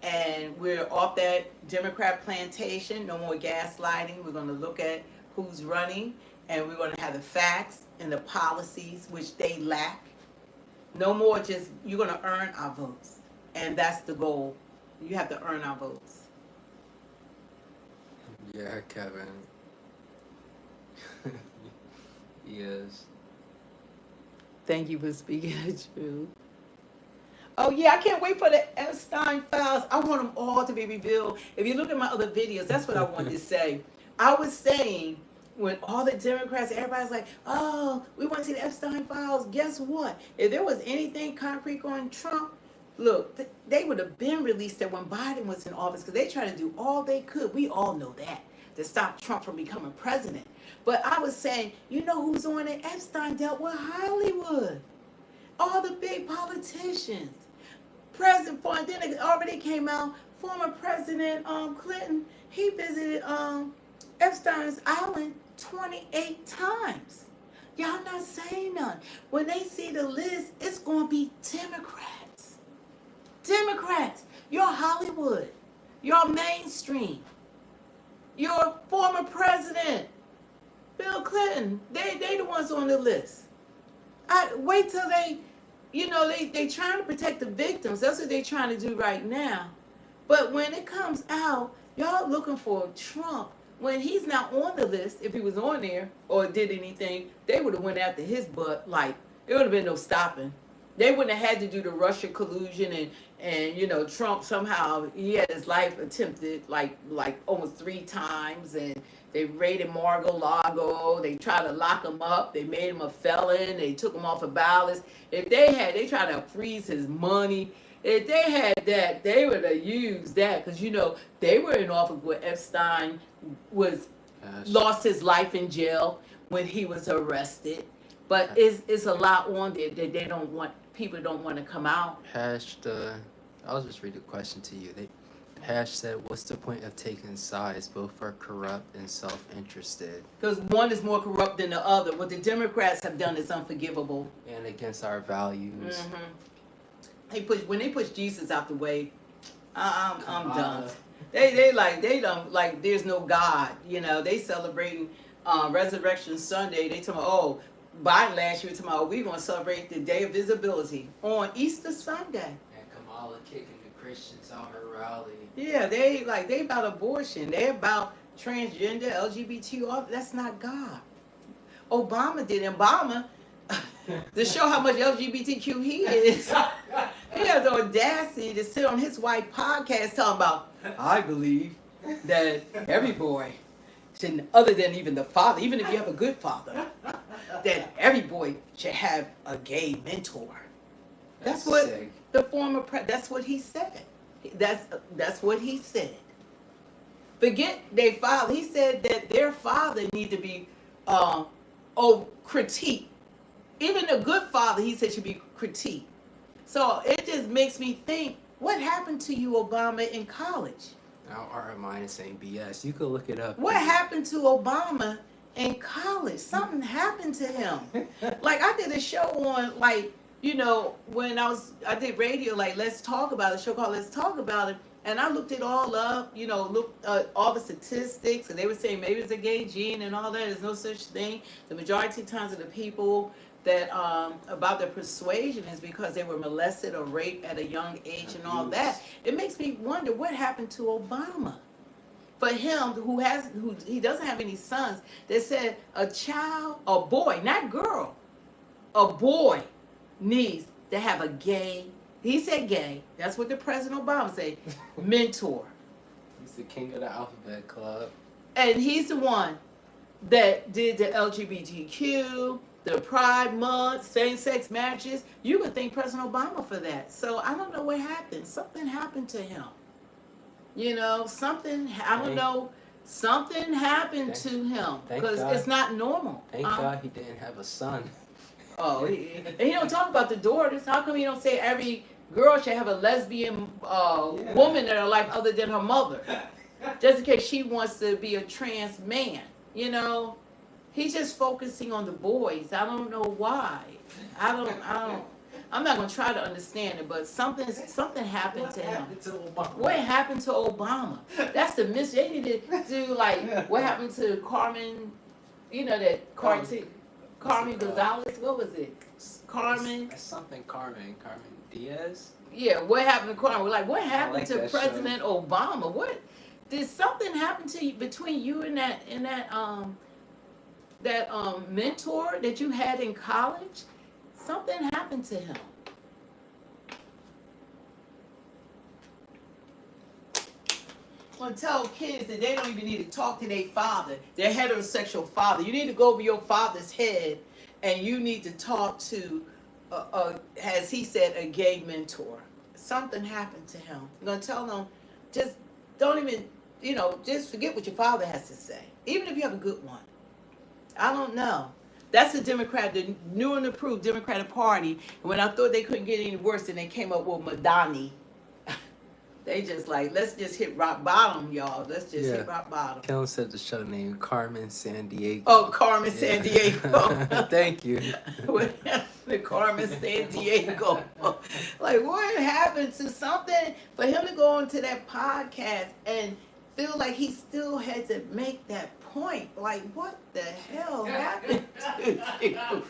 and we're off that Democrat plantation. No more gaslighting. We're going to look at who's running, and we're going to have the facts and the policies which they lack. No more just, you're going to earn our votes. And that's the goal. You have to earn our votes. Yeah, Kevin. Yes. Thank you for speaking the truth. Oh yeah, I can't wait for the Epstein files. I want them all to be revealed. If you look at my other videos, that's what I wanted to say. I was saying, when all the Democrats, everybody's like, oh, we want to see the Epstein files. Guess what? If there was anything concrete on Trump, look, they would have been released there when Biden was in office because they tried to do all they could. We all know that. to stop Trump from becoming president. But I was saying, you know who's on it? Epstein dealt with Hollywood. All the big politicians. President, and then it already came out, former President Clinton, he visited Epstein's Island 28 times. Y'all not saying nothing. When they see the list, it's going to be Democrats. Democrats. You're Hollywood. You're mainstream. Your former president, Bill Clinton, they the ones on the list. I wait till they trying to protect the victims. That's what they trying to do right now. But when it comes out, y'all looking for Trump when he's not on the list. If he was on there or did anything, they would have went after his butt. Like, it would have been no stopping. They wouldn't have had to do the Russia collusion and Trump somehow he had his life attempted like almost 3 times, and they raided Mar-a-Lago. They tried to lock him up. They made him a felon. They took him off of ballots. If they tried to freeze his money. If they had that, they would have used that because they were in office where Epstein lost his life in jail when he was arrested. But it's a lot on there that people don't want to come out. I'll just read the question to you. Hash said, what's the point of taking sides? Both are corrupt and self-interested. Because one is more corrupt than the other. What the Democrats have done is unforgivable. And against our values. Mm-hmm. When they push Jesus out the way, I'm done. They there's no God. They celebrating Resurrection Sunday. They talking about, Biden last year talking about we're gonna celebrate the Day of Visibility on Easter Sunday. And Kamala kicking the Christians out her rally. Yeah, they about abortion. They about transgender, LGBT. All that's not God. Obama did. Obama, to show how much LGBTQ he is, he has the audacity to sit on his white podcast talking about, I believe that every boy should, other than even the father, even if you have a good father, that every boy should have a gay mentor. That's what sick. The former that's what he said. That's what he said. Forget their father. He said that their father need to be critiqued. Even a good father, he said, should be critiqued. So it just makes me think, what happened to you, Obama, in college? Now RMI is saying BS. You could look it up. What happened to Obama in college? Something happened to him. Like, I did a show on, when I did radio, Let's Talk About It, a show called Let's Talk About It, and I looked it all up, looked all the statistics, and they were saying maybe it's a gay gene and all that. There's no such thing. The majority of times of the people that about their persuasion is because they were molested or raped at a young age and all that. It makes me wonder what happened to Obama. For him, who he doesn't have any sons, they said a boy, not girl, a boy needs to have a gay, he said gay, that's what the President Obama said, mentor. He's the king of the alphabet club. And he's the one that did the LGBTQ, the Pride Month, same-sex marriages. You would thank President Obama for that. So I don't know what happened. Something happened to him. Something happened to him because it's not normal. Thank God he didn't have a son. Oh, and he don't talk about the daughters. How come he don't say every girl should have a lesbian woman in her life other than her mother? Just in case she wants to be a trans man, He's just focusing on the boys. I don't know why. I'm not gonna try to understand it, but something happened to him. What happened to Obama? That's the mystery. They need to do what happened to Carmen, that cartoon. Carmen Gonzalez, what was it? Carmen? Something Carmen Diaz? Yeah, what happened to Carmen? What happened to President show. Obama? What did something happen to you between you and that mentor that you had in college? Something happened to him. I'm gonna tell kids that they don't even need to talk to their father, their heterosexual father. You need to go over your father's head and you need to talk to, as he said, a gay mentor. Something happened to him. I'm gonna tell them, just don't even just forget what your father has to say, even if you have a good one. I don't know. That's the new and approved Democratic Party. And when I thought they couldn't get any worse, then they came up with Madani. They just like, let's just hit rock bottom, y'all. Let's just hit rock bottom. Kellen said the show name Carmen San Diego. Oh, Carmen San Diego. Thank you. The Carmen San Diego. Like, what happened to something for him to go onto that podcast and feel like he still had to make that point? Like, what the hell happened to you?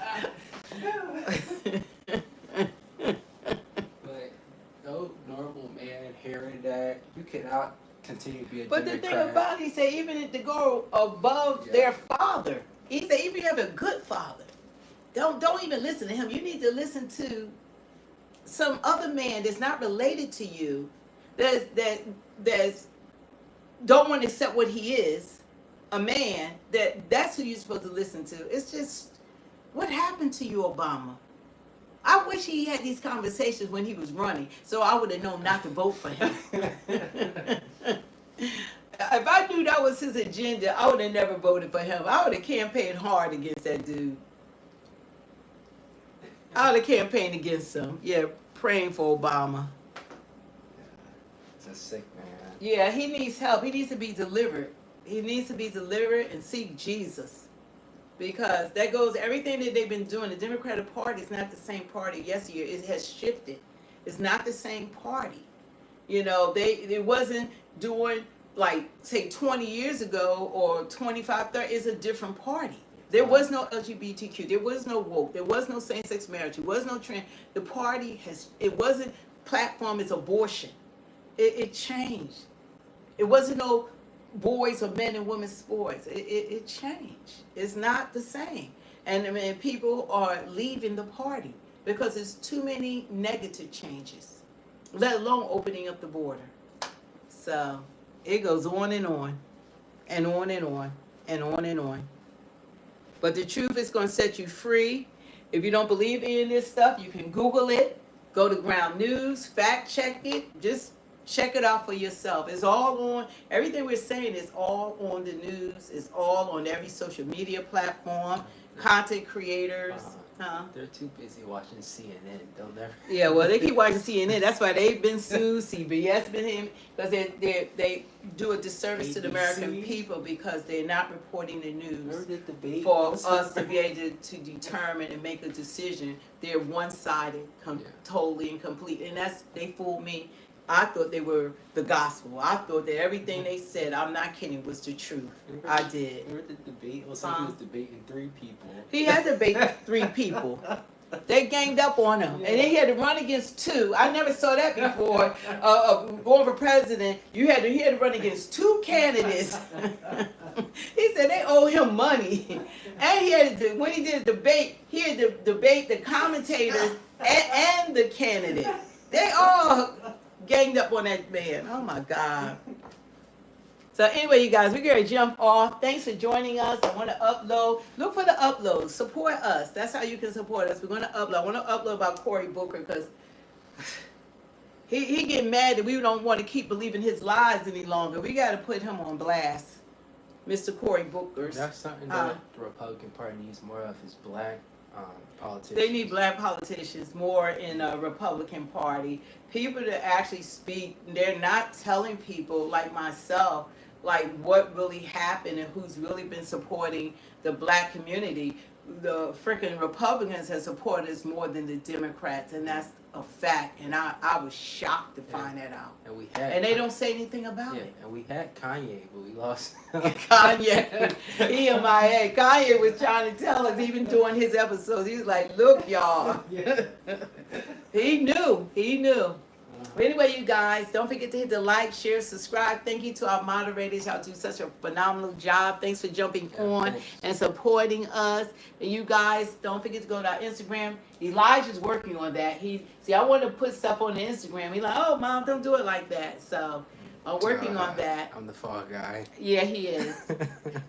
But no normal man hearing that, you cannot continue to be a But Democrat. the thing about it, he said, even to go above their father, he said, even if you have a good father, don't even listen to him. You need to listen to some other man that's not related to you, that's don't want to accept what he is, a man that's who you're supposed to listen to. It's just, what happened to you, Obama? I wish he had these conversations when he was running, so I would have known not to vote for him. If I knew that was his agenda, I would have never voted for him. I would have campaigned hard against that dude. I would have campaigned against him. Yeah, praying for Obama. It's a sick man. Yeah, he needs help. He needs to be delivered. He needs to be delivered and seek Jesus. Because that goes, everything that they've been doing, the Democratic Party is not the same party yesteryear. It has shifted. It's not the same party. It wasn't doing, like, say 20 years ago or 25, 30, it's a different party. There was no LGBTQ. There was no woke. There was no same-sex marriage. There was no trans. The party it wasn't platform as abortion. It changed. It wasn't no boys or men and women's sports. It changed. It's not the same. And I mean, people are leaving the party because there's too many negative changes, let alone opening up the border. So it goes on and on and on and on and on and on. But the truth is going to set you free. If you don't believe in this stuff, you can Google it, go to Ground News, fact check it, just check it out for yourself. It's all on, everything we're saying is all on the news, it's all on every social media platform, content creators. They're too busy watching CNN. They'll never. Yeah, well, they keep watching CNN. That's why they've been sued. CBS been him because they do a disservice to the American people because they're not reporting the news for us to be able to determine and make a decision. They're one-sided, totally and complete, and they fooled me. I thought they were the gospel. I thought that everything they said, I'm not kidding, was the truth. I did. Remember the debate? It was like he was debating 3 people. He had to debate 3 people. They ganged up on him. And then he had to run against 2. I never saw that before. Going for president, he had to run against 2 candidates. He said they owe him money. And he had to, when he did a debate, he had to debate the commentators and the candidate. They all ganged up on that man. Oh my God. So anyway, you guys, we're going to jump off. Thanks for joining us. I want to upload. Look for the uploads. Support us. That's how you can support us. We're going to upload. I want to upload about Cory Booker because he getting mad that we don't want to keep believing his lies any longer. We got to put him on blast. Mr. Cory Booker. That's something that the Republican Party needs more of is black politicians. They need black politicians more in the Republican Party. People to actually speak. They're not telling people like myself, like what really happened and who's really been supporting the black community. The freaking Republicans have supported us more than the Democrats, and that's a fact. And I was shocked to find that out. And they don't say anything about it. And we had Kanye, but we lost. Kanye, EMIA. Kanye was trying to tell us, even during his episodes, he was like, look, y'all. He knew. But anyway, you guys, don't forget to hit the like, share, subscribe. Thank you to our moderators. Y'all do such a phenomenal job. Thanks for jumping on and supporting us. And you guys, don't forget to go to our Instagram. Elijah's working on that. I want to put stuff on the Instagram. He's like, oh, Mom, don't do it like that. So I'm working on that. I'm the fall guy. Yeah, he is.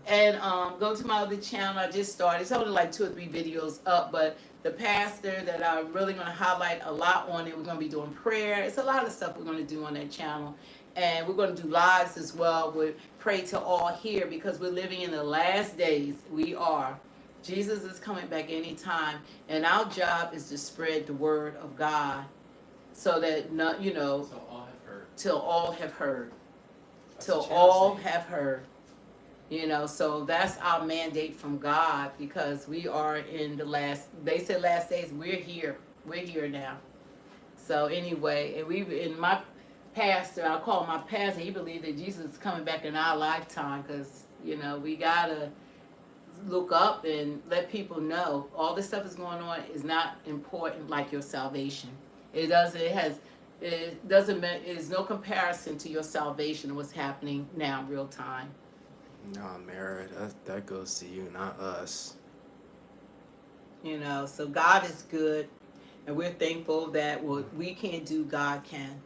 And go to my other channel. I just started. It's only like 2 or 3 videos up, but the pastor that I'm really going to highlight a lot on it. We're going to be doing prayer. It's a lot of stuff we're going to do on that channel. And we're going to do lives as well. We pray to all here because we're living in the last days. We are. Jesus is coming back anytime, and our job is to spread the word of God, so that not, you know, So all have heard. till all have heard, That's till what y'all all saying. have heard. You know, so that's our mandate from God, because we are in the last. They said last days. We're here. We're here now. So anyway, and we in my pastor, I call my pastor. He believed that Jesus is coming back in our lifetime, because you know we gotta look up and let people know all this stuff is going on is not important like your salvation. It doesn't. It has. It doesn't. It's no comparison to your salvation and what's happening now, real time. Nah, Mara, that goes to you, not us. You know, so God is good, and we're thankful that what we can't do, God can.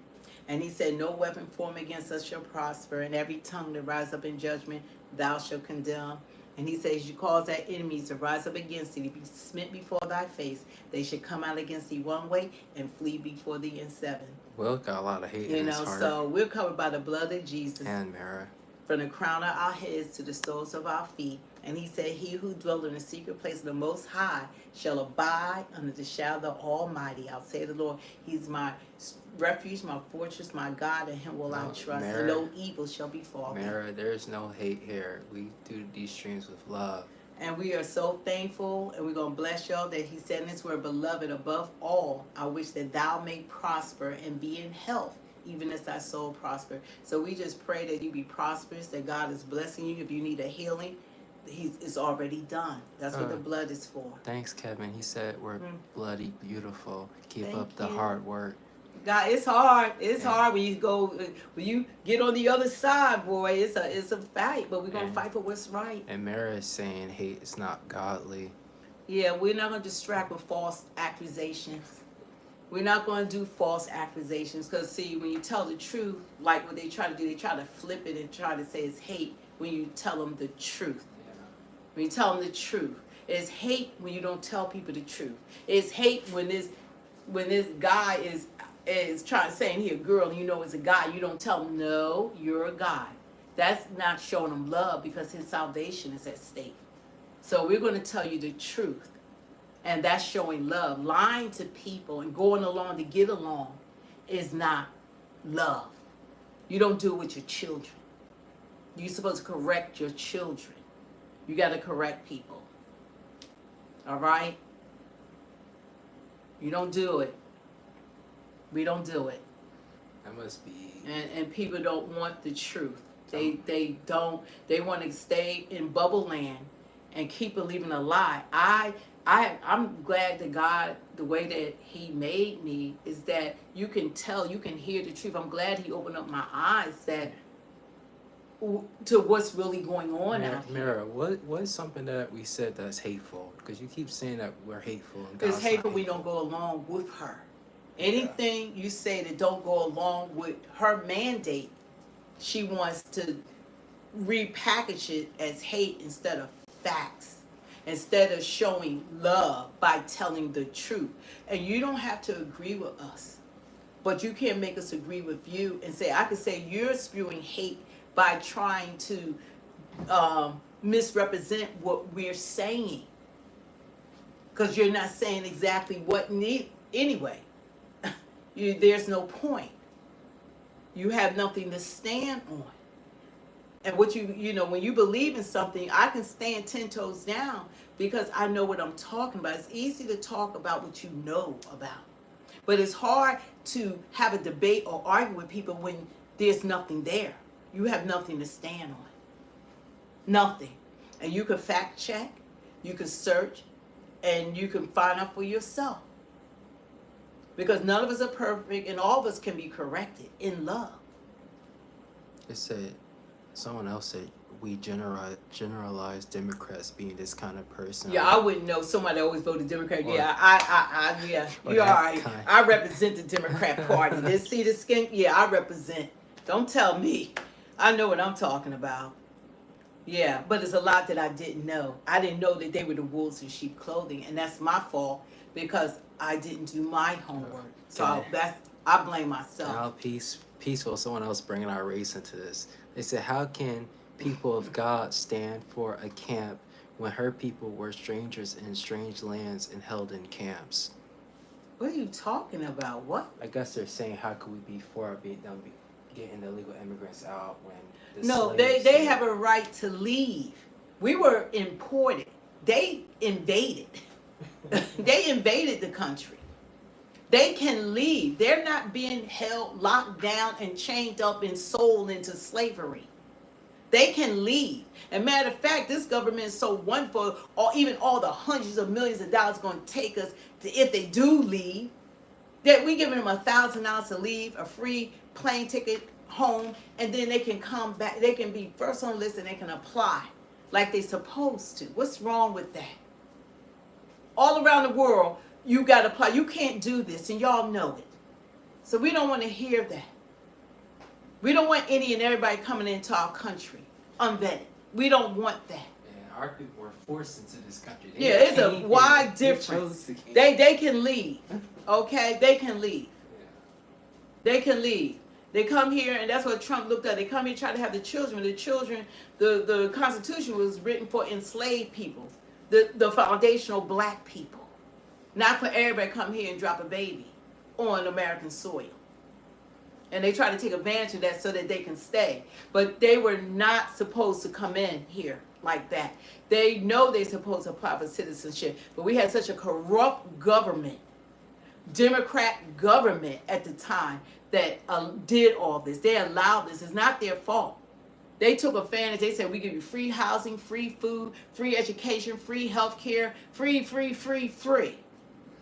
And he said, no weapon formed against us shall prosper, and every tongue that rise up in judgment, thou shalt condemn. And he says, you cause thy enemies to rise up against thee, to be smit before thy face. They should come out against thee one way and flee before thee in seven. Will got a lot of hate You in his know, heart. so we're covered by the blood of Jesus, And Mara. from the crown of our heads to the soles of our feet. And he said, he who dwells in the secret place of the Most High shall abide under the shadow of the Almighty. I'll say the Lord, he's my refuge, my fortress, my God, in him will I No, trust, Mary. and no evil shall befall me. Mara, there's no hate here. We do these streams with love. And we are so thankful, and we're going to bless y'all that he said in his word, beloved, above all, I wish that thou may prosper and be in health, even as thy soul prosper. So we just pray that you be prosperous, that God is blessing you. If you need a healing, it's already done. That's what the blood is for. Thanks, Kevin. He said we're bloody beautiful. Keep Thank up the you. hard work. God, it's hard. It's Yeah. hard when you get on the other side, boy. It's a fight, but we're gonna fight for what's right. And Mara is saying hate is not godly. Yeah, we're not gonna distract with false accusations. We're not gonna do false accusations, because see, when you tell the truth, like what they try to do, they try to flip it and try to say it's hate when you tell them the truth. When you tell them the truth, it's hate when you don't tell people the truth. It's hate when this guy is trying saying he a girl and you know it's a guy. You don't tell him no, you're a guy. That's not showing him love, because his salvation is at stake. So we're going to tell you the truth, and that's showing love. Lying to people and going along to get along is not love. You don't do it with your children. You're supposed to correct your children. You got to correct people. All right? You don't do it. We don't do it. That must be. And people don't want the truth. They want to stay in bubble land and keep believing a lie. I'm glad that God, the way that he made me, is that you can tell, you can hear the truth. I'm glad he opened up my eyes to what's really going on out here. Mara, what is something that we said that's hateful? Because you keep saying that we're hateful. And It's God's hateful not we don't go along with her. Anything you say that don't go along with her mandate, she wants to repackage it as hate instead of facts, instead of showing love by telling the truth. And you don't have to agree with us, but you can't make us agree with you and say, I could say you're spewing hate by trying to misrepresent what we're saying, because you're not saying exactly what anyway. There's no point. You have nothing to stand on. And what you know, when you believe in something, I can stand 10 toes down because I know what I'm talking about. It's easy to talk about what you know about, but it's hard to have a debate or argue with people when there's nothing there. You have nothing to stand on. Nothing. And you can fact check, you can search, and you can find out for yourself. Because none of us are perfect, and all of us can be corrected in love. It said, someone else said, we generalize Democrats being this kind of person. Yeah, I wouldn't know. Somebody always voted Democrat. Or- Yeah, or you're all that right. kind. I represent the Democrat Party. See the skin? Yeah, I represent. Don't tell me. I know what I'm talking about. Yeah, but there's a lot that I didn't know. I didn't know that they were the wolves in sheep clothing, and that's my fault because I didn't do my homework. So Okay. that's I blame myself. Now, peaceful. Someone else bringing our race into this. They said, how can people of God stand for a camp when her people were strangers in strange lands and held in camps? What are you talking about? What? I guess they're saying, how could we be for them getting the illegal immigrants out when the No, slaves they did? have a right to leave. We were imported. They invaded. They invaded the country. They can leave. They're not being held, locked down, and chained up and sold into slavery. They can leave. And matter of fact, this government is so wonderful, or even all the hundreds of millions of dollars going to take us to, if they do leave, that we giving them $1,000 to leave, a free plane ticket home, and then they can come back. They can be first on the list and they can apply like they're supposed to. What's wrong with that? All around the world, you got to apply. You can't do this, and y'all know it. So we don't want to hear that. We don't want any and everybody coming into our country unvetted. We don't want that. And our people were forced into this country. Yeah, it's a wide difference. They can leave. Okay, they can leave. They can leave. They come here, and that's what Trump looked at. They come here, try to have the children. The children, the Constitution was written for enslaved people, the foundational black people, not for everybody to come here and drop a baby on American soil. And they try to take advantage of that so that they can stay. But they were not supposed to come in here like that. They know they're supposed to apply for citizenship. But we had such a corrupt government, Democrat government at the time, that did all this. They allowed this. It's not their fault. They took advantage. They said, we give you free housing, free food, free education, free health care, free.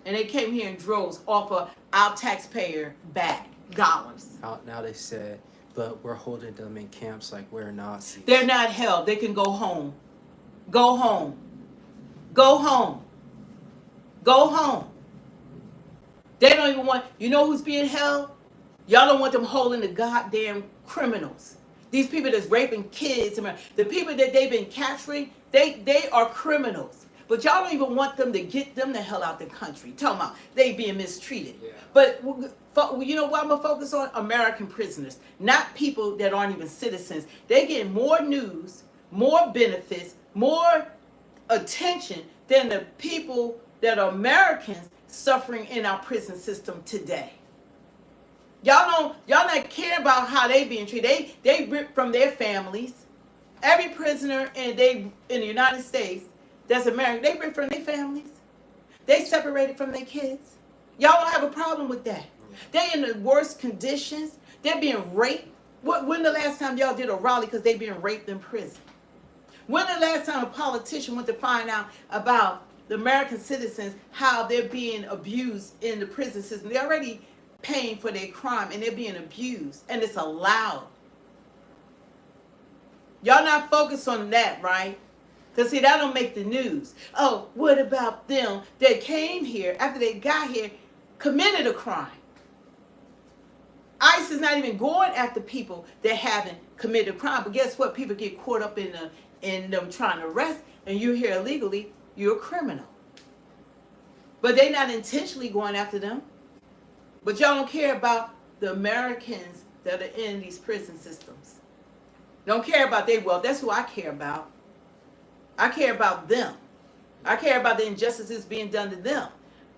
And they came here in droves off of our taxpayer back dollars. Now they said, but we're holding them in camps like we're Nazis. They're not held. They can go home. Go home. Go home. Go home. They don't even want, you know who's being held? Y'all don't want them holding the goddamn criminals. These people that's raping kids, the people that they've been capturing, they are criminals. But y'all don't even want them to get them the hell out the country. Talking about they being mistreated. Yeah. But you know what I'm going to focus on? American prisoners, not people that aren't even citizens. They get more news, more benefits, more attention than the people that are Americans suffering in our prison system today. Y'all not care about how they being treated. They rip from their families. Every prisoner in the United States that's American, they rip from their families. They separated from their kids. Y'all don't have a problem with that. They in the worst conditions. They're being raped. When the last time y'all did a rally because they being raped in prison? When the last time a politician went to find out about the American citizens, how they're being abused in the prison system? They're already paying for their crime and they're being abused, and it's allowed. Y'all not focused on that, right? Because see, that don't make the news. Oh, what about them that came here after they got here, committed a crime? ICE is not even going after people that haven't committed a crime. But guess what? People get caught up in them trying to arrest, and you're here illegally, you're a criminal. But they're not intentionally going after them. But y'all don't care about the Americans that are in these prison systems. Don't care about their wealth. That's who I care about. I care about them. I care about the injustices being done to them.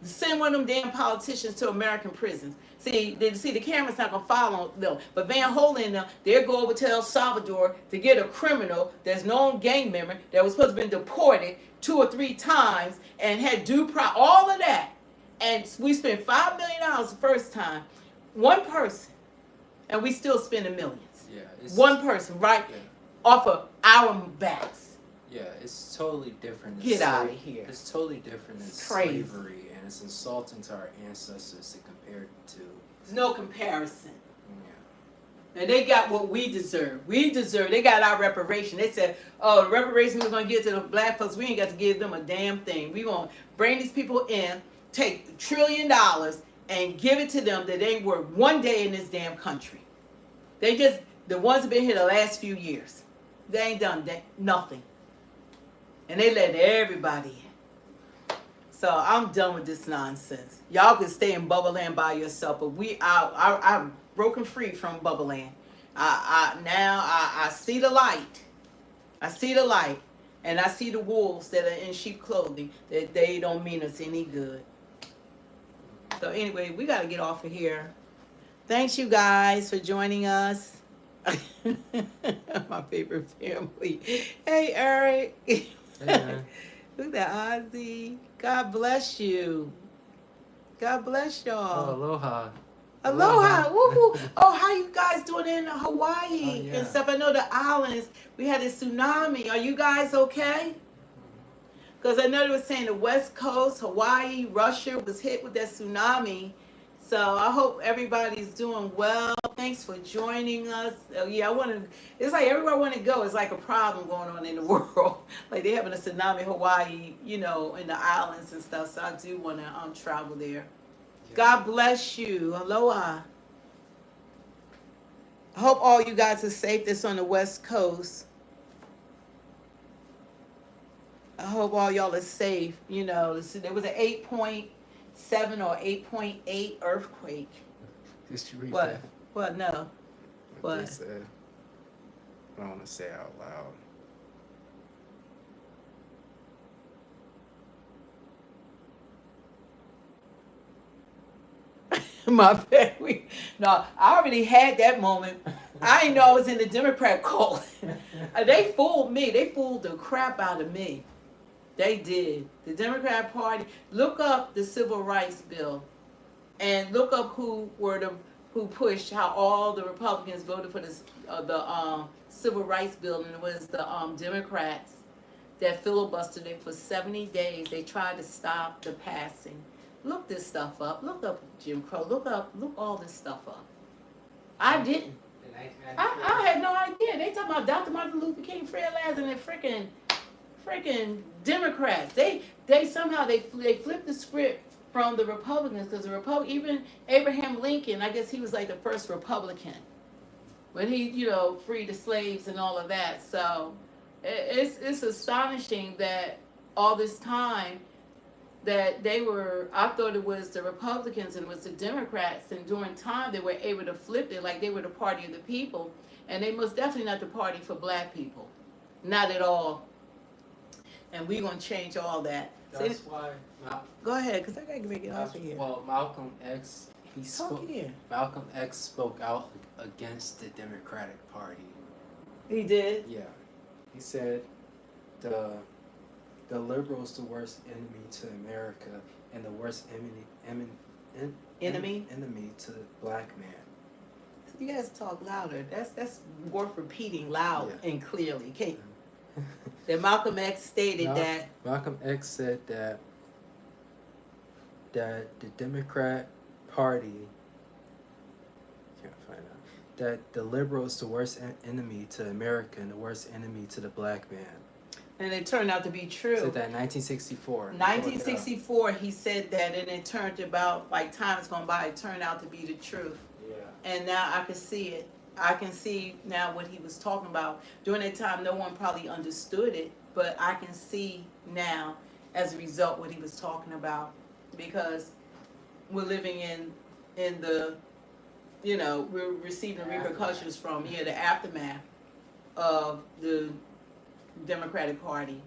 Send one of them damn politicians to American prisons. See, the camera's not going to follow them. But Van Hollen and them, they'll go over to El Salvador to get a criminal that's known gang member that was supposed to have been deported 2 or 3 times and had due process, all of that. And we spent $5 million the first time. One person. And we still spending millions. Yeah, one person, right? Yeah. Off of our backs. Yeah, it's totally different. Get out of here. It's totally different than slavery, and it's insulting to our ancestors to compare it to. There's no comparison. Yeah. And they got what we deserve. They got our reparation. They said, oh, the reparation we're going to give to the black folks, we ain't got to give them a damn thing. We're going to bring these people in, take $1 trillion and give it to them that ain't worth one day in this damn country. They just, the ones that been here the last few years, they ain't done nothing. And they let everybody in. So So I'm done with this nonsense. Y'all can stay in Bubble Land by yourself, but I'm broken free from Bubble Land. I see the light. I see the light, and I see the wolves that are in sheep clothing, that they don't mean us any good. So anyway, we got to get off of here. Thanks you guys for joining us. My favorite family. Hey Eric. Hey, man. Look at that Ozzy. God bless you. God bless Oh, y'all. aloha. Aloha. Woo-hoo. Oh, how you guys doing in Hawaii Oh, yeah. and stuff? I know the islands, we had a tsunami. Are you guys okay? Because I know they were saying the West Coast, Hawaii, Russia was hit with that tsunami. So I hope everybody's doing well. Thanks for joining us. Yeah, it's like everywhere I want to go, it's like a problem going on in the world. Like they're having a tsunami, Hawaii, in the islands and stuff. So I do want to travel there. God bless you. Aloha. I hope all you guys are safe that's on the West Coast. I hope all y'all are safe. There was an 8.7 or 8.8 earthquake. Did you read What? that? What? No. What they What? said. I don't want to say it out loud. My family. No, I already had that moment. I didn't know I was in the Democrat cult. They fooled me. They fooled the crap out of me. They did. The Democrat Party. Look up the Civil Rights Bill, and look up who pushed how all the Republicans voted for the Civil Rights Bill, and it was the Democrats that filibustered it for 70 days. They tried to stop the passing. Look this stuff up. Look up Jim Crow. Look all this stuff up. I didn't. I had no idea. They talking about Dr. Martin Luther King, Fred Lass, and the freaking Democrats. They somehow they flipped the script from the Republicans, because even Abraham Lincoln, I guess he was like the first Republican when he freed the slaves and all of that. So it's astonishing that all this time that I thought it was the Republicans and it was the Democrats, and during time they were able to flip it like they were the party of the people, and they most definitely not the party for black people, not at all. And we're going to change all that. That's why. Go ahead, because I got to get off of here. Well, Malcolm X, Talk here. Malcolm X spoke out against the Democratic Party. He did? Yeah, he said the liberals the worst enemy to America and the worst enemy to the black man. You guys talk louder. That's worth repeating loud and clearly. Okay. That Malcolm X stated that. Malcolm X said that the Democrat Party, can't find out, that the liberals the worst enemy to America and the worst enemy to the black man. And it turned out to be true. Said that in 1964. 1964, he said that, and it turned about, like time has gone by, it turned out to be the truth. Yeah. And now I can see it. I can see now what he was talking about. During that time, no one probably understood it, but I can see now, as a result, what he was talking about, because we're living in the, we're receiving the repercussions from the aftermath of the Democratic Party.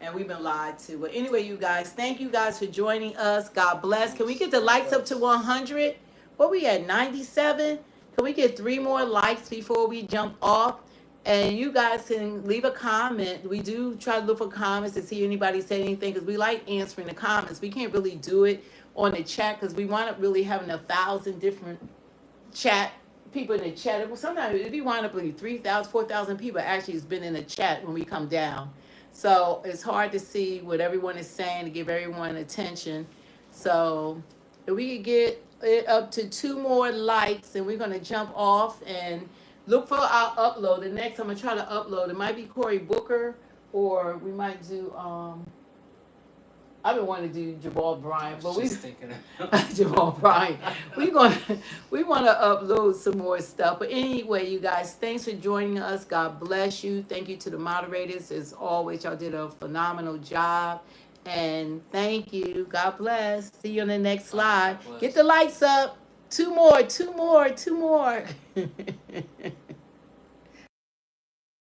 And we've been lied to. But anyway, you guys, thank you guys for joining us. God bless. Can we get the likes up to 100? What we at, 97? Can we get 3 more likes before we jump off? And you guys can leave a comment. We do try to look for comments to see anybody say anything, because we like answering the comments. We can't really do it on the chat because we wind up really having 1,000 different chat people in the chat. Sometimes we wind up with 3,000, 4,000 people actually has been in the chat when we come down. So it's hard to see what everyone is saying, to give everyone attention. So if we could get it up to 2 more likes, and we're going to jump off and look for our upload. The next I'm going to try to upload, it might be Cory Booker, or we might do I've been wanting to do Jabal Bryant, but thinking Jabal Bryant. we want to upload some more stuff. But anyway, you guys, thanks for joining us. God bless you. Thank you to the moderators. As always, y'all did a phenomenal job. And thank you. God bless. See you on the next God slide. bless. Get the lights up. Two more, two more, two more.